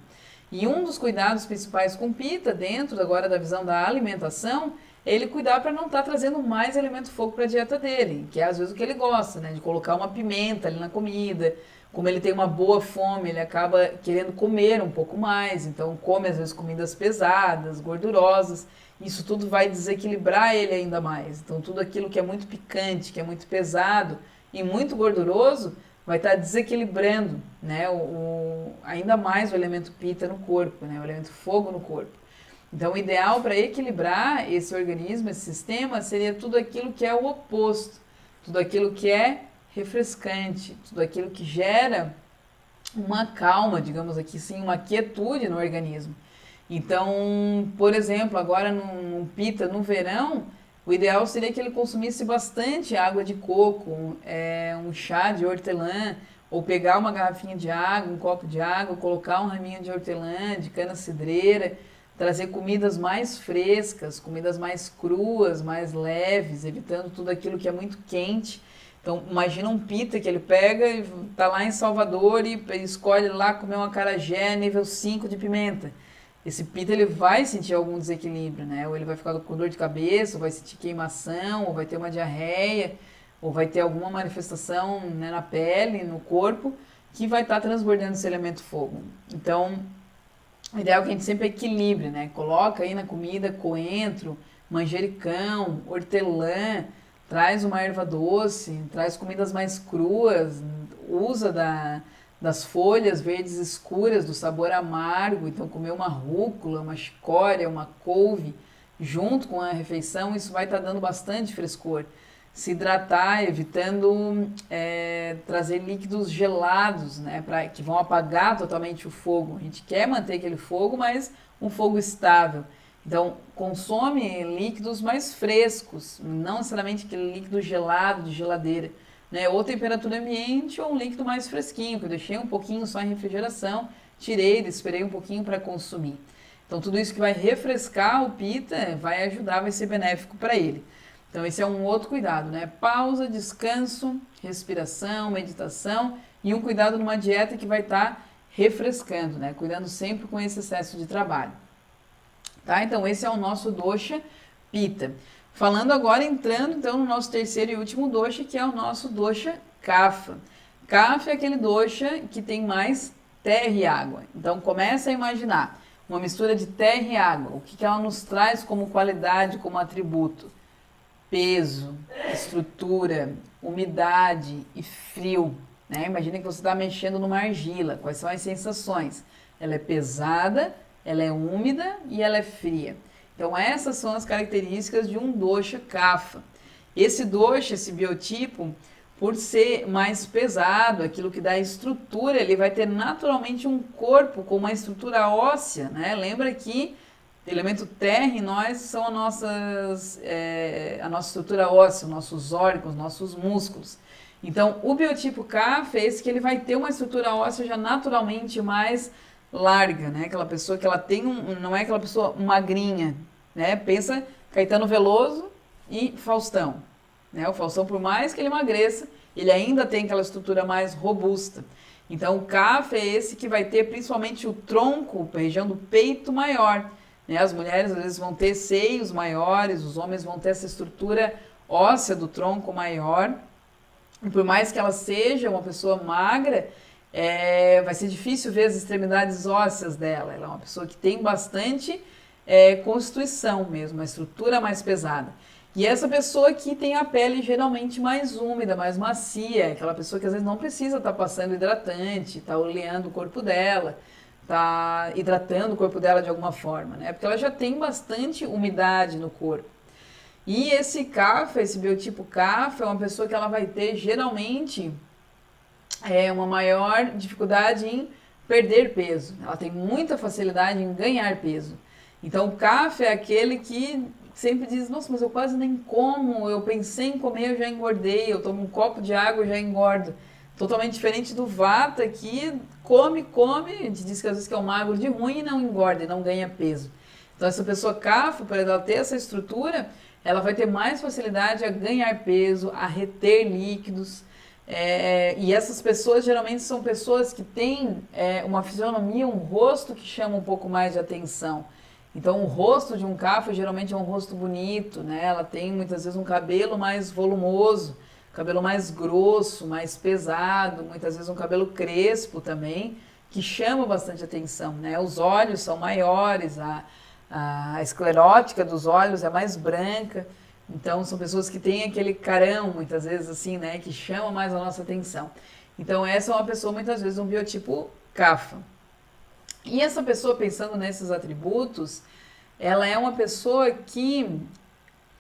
E um dos cuidados principais com Pitta, dentro agora da visão da alimentação, é ele cuidar para não estar trazendo mais elemento fogo para a dieta dele, que é às vezes o que ele gosta, né? De colocar uma pimenta ali na comida. Como ele tem uma boa fome, ele acaba querendo comer um pouco mais, então come às vezes comidas pesadas, gordurosas. Isso tudo vai desequilibrar ele ainda mais. Então tudo aquilo que é muito picante, que é muito pesado e muito gorduroso, vai estar desequilibrando, né, ainda mais o elemento Pitta no corpo, né, o elemento fogo no corpo. Então o ideal para equilibrar esse organismo, esse sistema, seria tudo aquilo que é o oposto, tudo aquilo que é refrescante, tudo aquilo que gera uma calma, digamos aqui sim, uma quietude no organismo. Então, por exemplo, agora no Pitta, no verão, o ideal seria que ele consumisse bastante água de coco, um chá de hortelã, ou pegar uma garrafinha de água, um copo de água, colocar um raminho de hortelã, de cana-cidreira, trazer comidas mais frescas, comidas mais cruas, mais leves, evitando tudo aquilo que é muito quente. Então, imagina um Pitta que ele pega e tá lá em Salvador e escolhe lá comer um acarajé nível 5 de pimenta. Esse Pitta ele vai sentir algum desequilíbrio, né? Ou ele vai ficar com dor de cabeça, ou vai sentir queimação, ou vai ter uma diarreia, ou vai ter alguma manifestação, né, na pele, no corpo, que vai estar transbordando esse elemento fogo. Então, o ideal é que a gente sempre equilibre, né? Coloca aí na comida coentro, manjericão, hortelã, traz uma erva doce, traz comidas mais cruas, usa das folhas verdes escuras, do sabor amargo, então comer uma rúcula, uma chicória, uma couve, junto com a refeição, isso vai estar dando bastante frescor. Se hidratar, evitando trazer líquidos gelados, né, que vão apagar totalmente o fogo. A gente quer manter aquele fogo, mas um fogo estável. Então, consome líquidos mais frescos, não necessariamente aquele líquido gelado de geladeira, né? Ou temperatura ambiente ou um líquido mais fresquinho, que eu deixei um pouquinho só em refrigeração, tirei, esperei um pouquinho para consumir. Então, tudo isso que vai refrescar o Pitta vai ajudar, vai ser benéfico para ele. Então, esse é um outro cuidado, né? Pausa, descanso, respiração, meditação e um cuidado numa dieta que vai estar refrescando, né? Cuidando sempre com esse excesso de trabalho. Tá? Então, esse é o nosso dosha Pitta. Falando agora, entrando então no nosso terceiro e último dosha, que é o nosso dosha Kapha. Kapha é aquele dosha que tem mais terra e água. Então, começa a imaginar uma mistura de terra e água. O que ela nos traz como qualidade, como atributo? Peso, estrutura, umidade e frio. Né? Imagina que você está mexendo numa argila. Quais são as sensações? Ela é pesada, ela é úmida e ela é fria. Então essas são as características de um dosha Kapha. Esse dosha, esse biotipo, por ser mais pesado, aquilo que dá estrutura, ele vai ter naturalmente um corpo com uma estrutura óssea, né? Lembra que o elemento terra em nós são a nossa estrutura óssea, nossos órgãos, nossos músculos. Então o biotipo Kapha é esse que ele vai ter uma estrutura óssea já naturalmente mais larga, né? Aquela pessoa que ela tem não é aquela pessoa magrinha, né? Pensa Caetano Veloso e Faustão, né? O Faustão, por mais que ele emagreça, ele ainda tem aquela estrutura mais robusta. Então o Kapha é esse que vai ter principalmente o tronco, a região do peito maior, né? As mulheres às vezes vão ter seios maiores, os homens vão ter essa estrutura óssea do tronco maior. E por mais que ela seja uma pessoa magra, vai ser difícil ver as extremidades ósseas dela. Ela é uma pessoa que tem bastante constituição mesmo, uma estrutura mais pesada. E essa pessoa que tem a pele geralmente mais úmida, mais macia, aquela pessoa que às vezes não precisa estar passando hidratante, está oleando o corpo dela, está hidratando o corpo dela de alguma forma, né? Porque ela já tem bastante umidade no corpo. E esse Kapha, esse biotipo Kapha, é uma pessoa que ela vai ter geralmente uma maior dificuldade em perder peso. Ela tem muita facilidade em ganhar peso. Então, o Kapha é aquele que sempre diz, nossa, mas eu quase nem como, eu pensei em comer, eu já engordei, eu tomo um copo de água, eu já engordo. Totalmente diferente do Vata, que come, a gente diz que às vezes que é um magro de ruim e não engorda, e não ganha peso. Então, essa pessoa Kapha, para ela ter essa estrutura, ela vai ter mais facilidade a ganhar peso, a reter líquidos. E essas pessoas geralmente são pessoas que têm uma fisionomia, um rosto que chama um pouco mais de atenção. Então, o rosto de um CAFA geralmente é um rosto bonito, né? Ela tem muitas vezes um cabelo mais volumoso, cabelo mais grosso, mais pesado, muitas vezes um cabelo crespo também, que chama bastante atenção, né? Os olhos são maiores, a esclerótica dos olhos é mais branca. Então, são pessoas que têm aquele carão, muitas vezes assim, né? Que chama mais a nossa atenção. Então, essa é uma pessoa, muitas vezes, um biotipo CAFA. E essa pessoa, pensando nesses atributos, ela é uma pessoa que,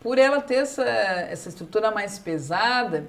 por ela ter essa estrutura mais pesada,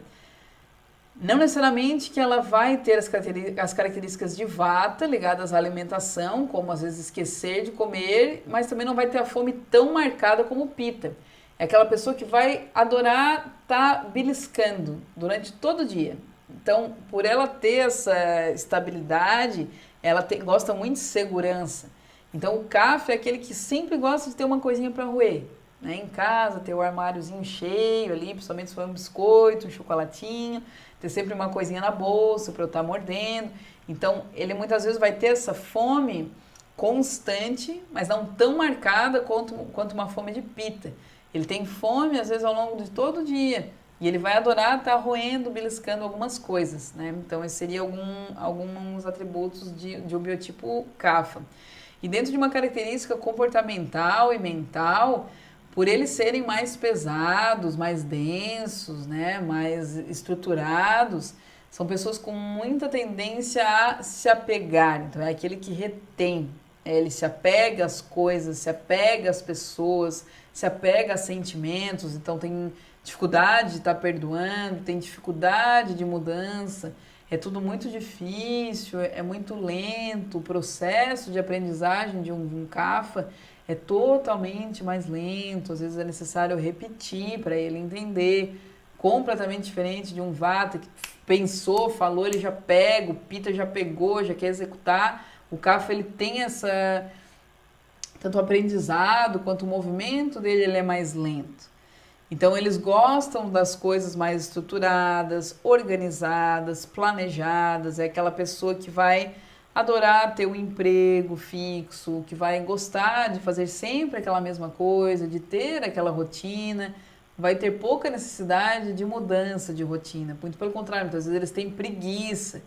não necessariamente que ela vai ter as características de vata ligadas à alimentação, como às vezes esquecer de comer, mas também não vai ter a fome tão marcada como o pita. É aquela pessoa que vai adorar estar beliscando durante todo o dia. Então, por ela ter essa estabilidade, ela gosta muito de segurança. Então, o CAF é aquele que sempre gosta de ter uma coisinha para roer. Né? Em casa, ter o armáriozinho cheio ali, principalmente se for um biscoito, um chocolatinho, ter sempre uma coisinha na bolsa para eu estar mordendo. Então, ele muitas vezes vai ter essa fome constante, mas não tão marcada quanto uma fome de pita. Ele tem fome, às vezes, ao longo de todo o dia. E ele vai adorar estar roendo, beliscando algumas coisas, né? Então, esses seriam alguns atributos de um biotipo CAFA. E dentro de uma característica comportamental e mental, por eles serem mais pesados, mais densos, né? Mais estruturados, são pessoas com muita tendência a se apegar. Então, é aquele que retém. Ele se apega às coisas, se apega às pessoas, se apega a sentimentos. Então, tem dificuldade de estar perdoando, tem dificuldade de mudança, é tudo muito difícil, é muito lento, o processo de aprendizagem de um CAFA é totalmente mais lento, às vezes é necessário repetir para ele entender, completamente diferente de um Vata que pensou, falou, ele já pega, o Pitta já pegou, já quer executar, o CAFA ele tem tanto o aprendizado quanto o movimento dele ele é mais lento. Então, eles gostam das coisas mais estruturadas, organizadas, planejadas. É aquela pessoa que vai adorar ter um emprego fixo, que vai gostar de fazer sempre aquela mesma coisa, de ter aquela rotina, vai ter pouca necessidade de mudança de rotina. Muito pelo contrário, muitas vezes eles têm preguiça.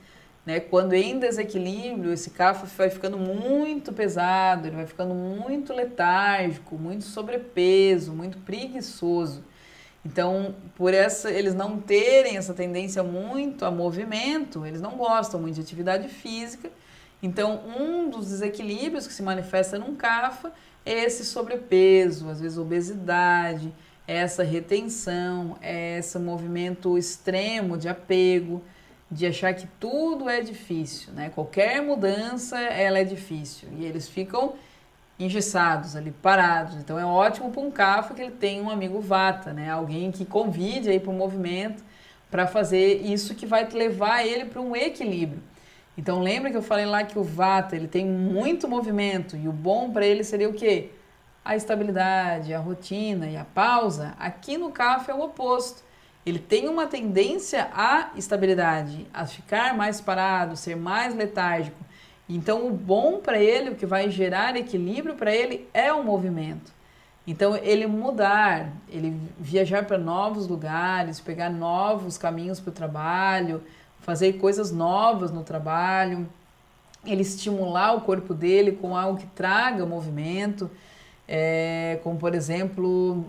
Né? Quando em desequilíbrio, esse CAFA vai ficando muito pesado, ele vai ficando muito letárgico, muito sobrepeso, muito preguiçoso. Então, por eles não terem essa tendência muito a movimento, eles não gostam muito de atividade física. Então, um dos desequilíbrios que se manifesta num CAFA é esse sobrepeso, às vezes obesidade, essa retenção, esse movimento extremo de apego, de achar que tudo é difícil, né? Qualquer mudança, ela é difícil. E eles ficam engessados ali, parados. Então, é ótimo para um CAFA que ele tem um amigo Vata, né? Alguém que convide aí para o movimento para fazer isso que vai levar ele para um equilíbrio. Então, lembra que eu falei lá que o Vata, ele tem muito movimento e o bom para ele seria o quê? A estabilidade, a rotina e a pausa. Aqui no CAFA é o oposto. Ele tem uma tendência à estabilidade, a ficar mais parado, ser mais letárgico. Então, o bom para ele, o que vai gerar equilíbrio para ele é o movimento. Então, ele mudar, ele viajar para novos lugares, pegar novos caminhos para o trabalho, fazer coisas novas no trabalho, ele estimular o corpo dele com algo que traga movimento. Como por exemplo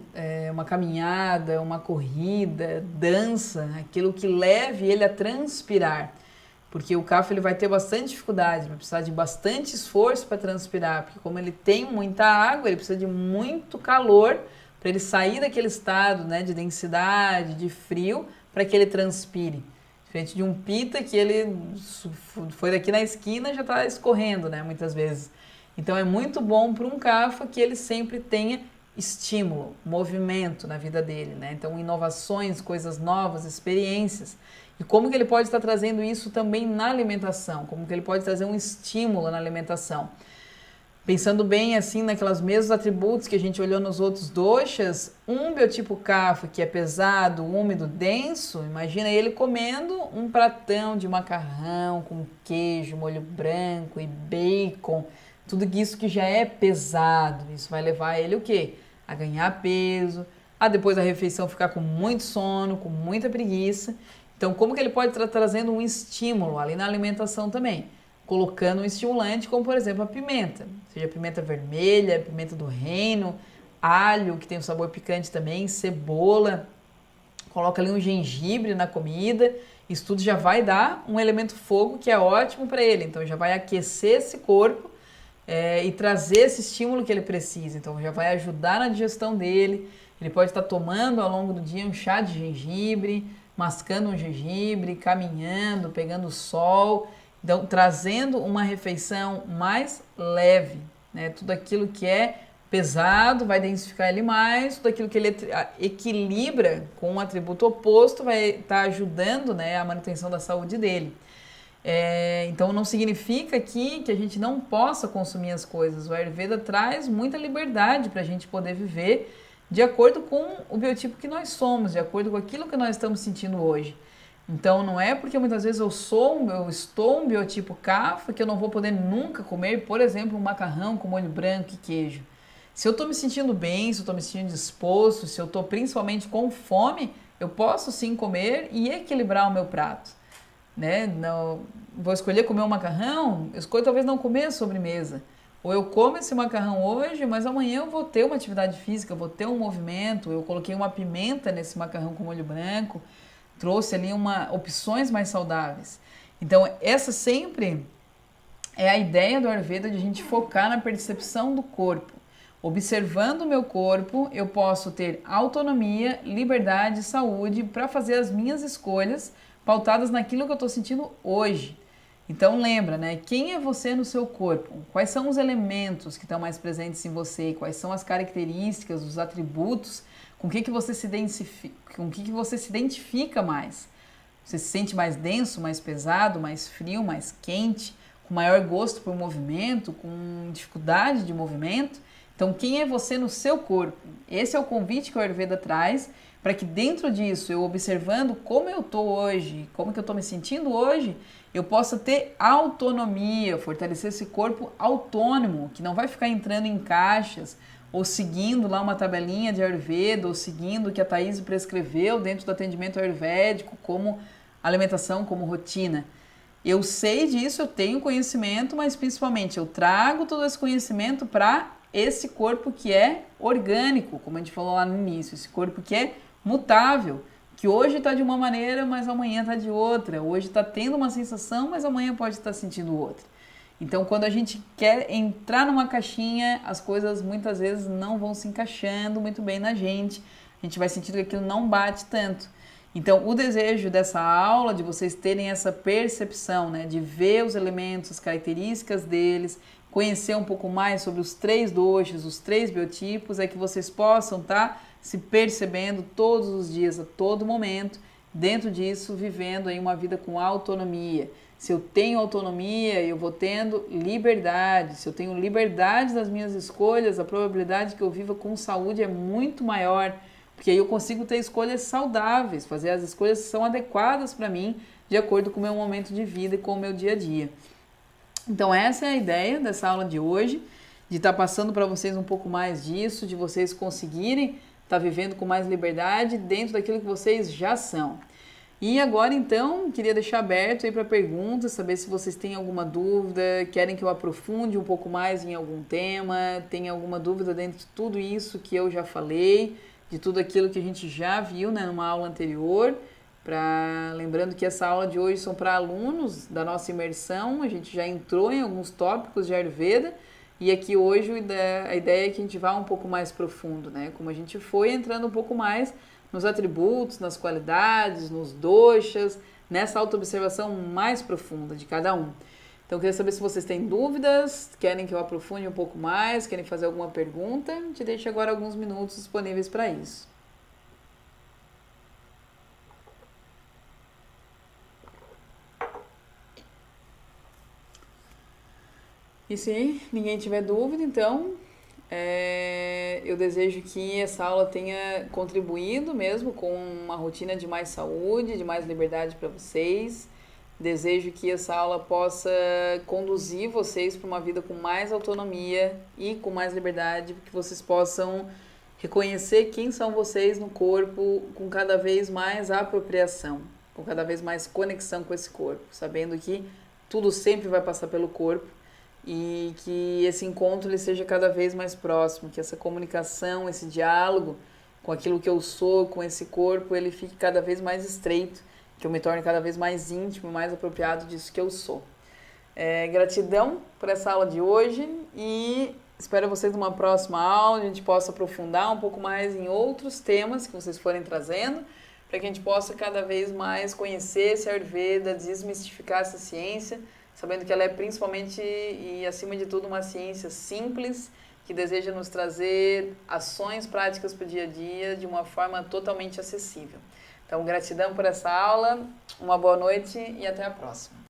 uma caminhada, uma corrida, dança, aquilo que leve ele a transpirar, porque o CAFA ele vai ter bastante dificuldade, vai precisar de bastante esforço para transpirar, porque como ele tem muita água, ele precisa de muito calor para ele sair daquele estado, né, de densidade, de frio, para que ele transpire. Diferente de um Pitta que ele foi daqui na esquina e já está escorrendo, né, muitas vezes. Então, é muito bom para um CAFA que ele sempre tenha estímulo, movimento na vida dele, né? Então, inovações, coisas novas, experiências. E como que ele pode estar trazendo isso também na alimentação? Como que ele pode trazer um estímulo na alimentação? Pensando bem assim naquelas mesmos atributos que a gente olhou nos outros doshas, um biotipo kapha que é pesado, úmido, denso, imagina ele comendo um pratão de macarrão com queijo, molho branco e bacon, tudo isso que já é pesado. Isso vai levar ele o quê? A ganhar peso, a depois da refeição ficar com muito sono, com muita preguiça. Então, como que ele pode estar trazendo um estímulo ali na alimentação também? Colocando um estimulante como, por exemplo, a pimenta. Seja pimenta vermelha, pimenta do reino, alho, que tem um sabor picante também, cebola. Coloca ali um gengibre na comida. Isso tudo já vai dar um elemento fogo que é ótimo para ele. Então, já vai aquecer esse corpo e trazer esse estímulo que ele precisa. Então, já vai ajudar na digestão dele. Ele pode estar tomando ao longo do dia um chá de gengibre, mascando um gengibre, caminhando, pegando sol. Então, trazendo uma refeição mais leve, né? Tudo aquilo que é pesado vai densificar ele mais, tudo aquilo que ele equilibra com um atributo oposto vai estar ajudando, né, a manutenção da saúde dele. Então, não significa aqui que a gente não possa consumir as coisas. O Ayurveda traz muita liberdade para a gente poder viver de acordo com o biotipo que nós somos, de acordo com aquilo que nós estamos sentindo hoje. Então, não é porque muitas vezes eu estou um biotipo kapha que eu não vou poder nunca comer, por exemplo, um macarrão com molho branco e queijo. Se eu estou me sentindo bem, se eu estou me sentindo disposto, se eu estou principalmente com fome, eu posso sim comer e equilibrar o meu prato. Né? Não, vou escolher comer um macarrão, eu escolho talvez não comer a sobremesa. Ou eu como esse macarrão hoje, mas amanhã eu vou ter uma atividade física, eu vou ter um movimento, eu coloquei uma pimenta nesse macarrão com molho branco, trouxe ali opções mais saudáveis. Então, essa sempre é a ideia do Ayurveda de a gente focar na percepção do corpo. Observando o meu corpo, eu posso ter autonomia, liberdade e saúde para fazer as minhas escolhas pautadas naquilo que eu estou sentindo hoje. Então lembra, né? Quem é você no seu corpo? Quais são os elementos que estão mais presentes em você? Quais são as características, os atributos? Com o que você se identifica, com o que você se identifica mais? Você se sente mais denso, mais pesado, mais frio, mais quente, com maior gosto por movimento, com dificuldade de movimento? Então, quem é você no seu corpo? Esse é o convite que o Ayurveda traz para que dentro disso, eu observando como eu estou hoje, como que eu estou me sentindo hoje, eu possa ter autonomia, fortalecer esse corpo autônomo, que não vai ficar entrando em caixas, ou seguindo lá uma tabelinha de Ayurveda, ou seguindo o que a Thaís prescreveu dentro do atendimento ayurvédico, como alimentação, como rotina. Eu sei disso, eu tenho conhecimento, mas principalmente eu trago todo esse conhecimento para esse corpo que é orgânico, como a gente falou lá no início, esse corpo que é mutável, que hoje está de uma maneira, mas amanhã está de outra. Hoje está tendo uma sensação, mas amanhã pode estar sentindo outra. Então, quando a gente quer entrar numa caixinha, as coisas muitas vezes não vão se encaixando muito bem na gente. A gente vai sentindo que aquilo não bate tanto. Então, o desejo dessa aula, de vocês terem essa percepção, né, de ver os elementos, as características deles, conhecer um pouco mais sobre os 3 doshas, os 3 biotipos, é que vocês possam estar se percebendo todos os dias, a todo momento, dentro disso, vivendo aí uma vida com autonomia. Se eu tenho autonomia, eu vou tendo liberdade. Se eu tenho liberdade das minhas escolhas, a probabilidade que eu viva com saúde é muito maior, porque aí eu consigo ter escolhas saudáveis, fazer as escolhas que são adequadas para mim, de acordo com o meu momento de vida e com o meu dia a dia. Então essa é a ideia dessa aula de hoje, de estar passando para vocês um pouco mais disso, de vocês conseguirem estar vivendo com mais liberdade dentro daquilo que vocês já são. E agora, então, queria deixar aberto aí para perguntas, saber se vocês têm alguma dúvida, querem que eu aprofunde um pouco mais em algum tema, tem alguma dúvida dentro de tudo isso que eu já falei, de tudo aquilo que a gente já viu, né, numa aula anterior. Lembrando que essa aula de hoje são para alunos da nossa imersão, a gente já entrou em alguns tópicos de Ayurveda, e aqui hoje a ideia é que a gente vá um pouco mais profundo, né? Como a gente foi entrando um pouco mais nos atributos, nas qualidades, nos doshas, nessa autoobservação mais profunda de cada um. Então, eu queria saber se vocês têm dúvidas, querem que eu aprofunde um pouco mais, querem fazer alguma pergunta. Te deixo agora alguns minutos disponíveis para isso. E se ninguém tiver dúvida, então, eu desejo que essa aula tenha contribuído mesmo com uma rotina de mais saúde, de mais liberdade para vocês. Desejo que essa aula possa conduzir vocês para uma vida com mais autonomia e com mais liberdade, para que vocês possam reconhecer quem são vocês no corpo com cada vez mais apropriação, com cada vez mais conexão com esse corpo, sabendo que tudo sempre vai passar pelo corpo e que esse encontro ele seja cada vez mais próximo, que essa comunicação, esse diálogo com aquilo que eu sou, com esse corpo, ele fique cada vez mais estreito, que eu me torne cada vez mais íntimo, mais apropriado disso que eu sou. Gratidão por essa aula de hoje e espero vocês numa próxima aula, a gente possa aprofundar um pouco mais em outros temas que vocês forem trazendo, para que a gente possa cada vez mais conhecer esse Ayurveda, desmistificar essa ciência, sabendo que ela é principalmente e acima de tudo uma ciência simples, que deseja nos trazer ações práticas para o dia a dia de uma forma totalmente acessível. Então, gratidão por essa aula, uma boa noite e até a próxima.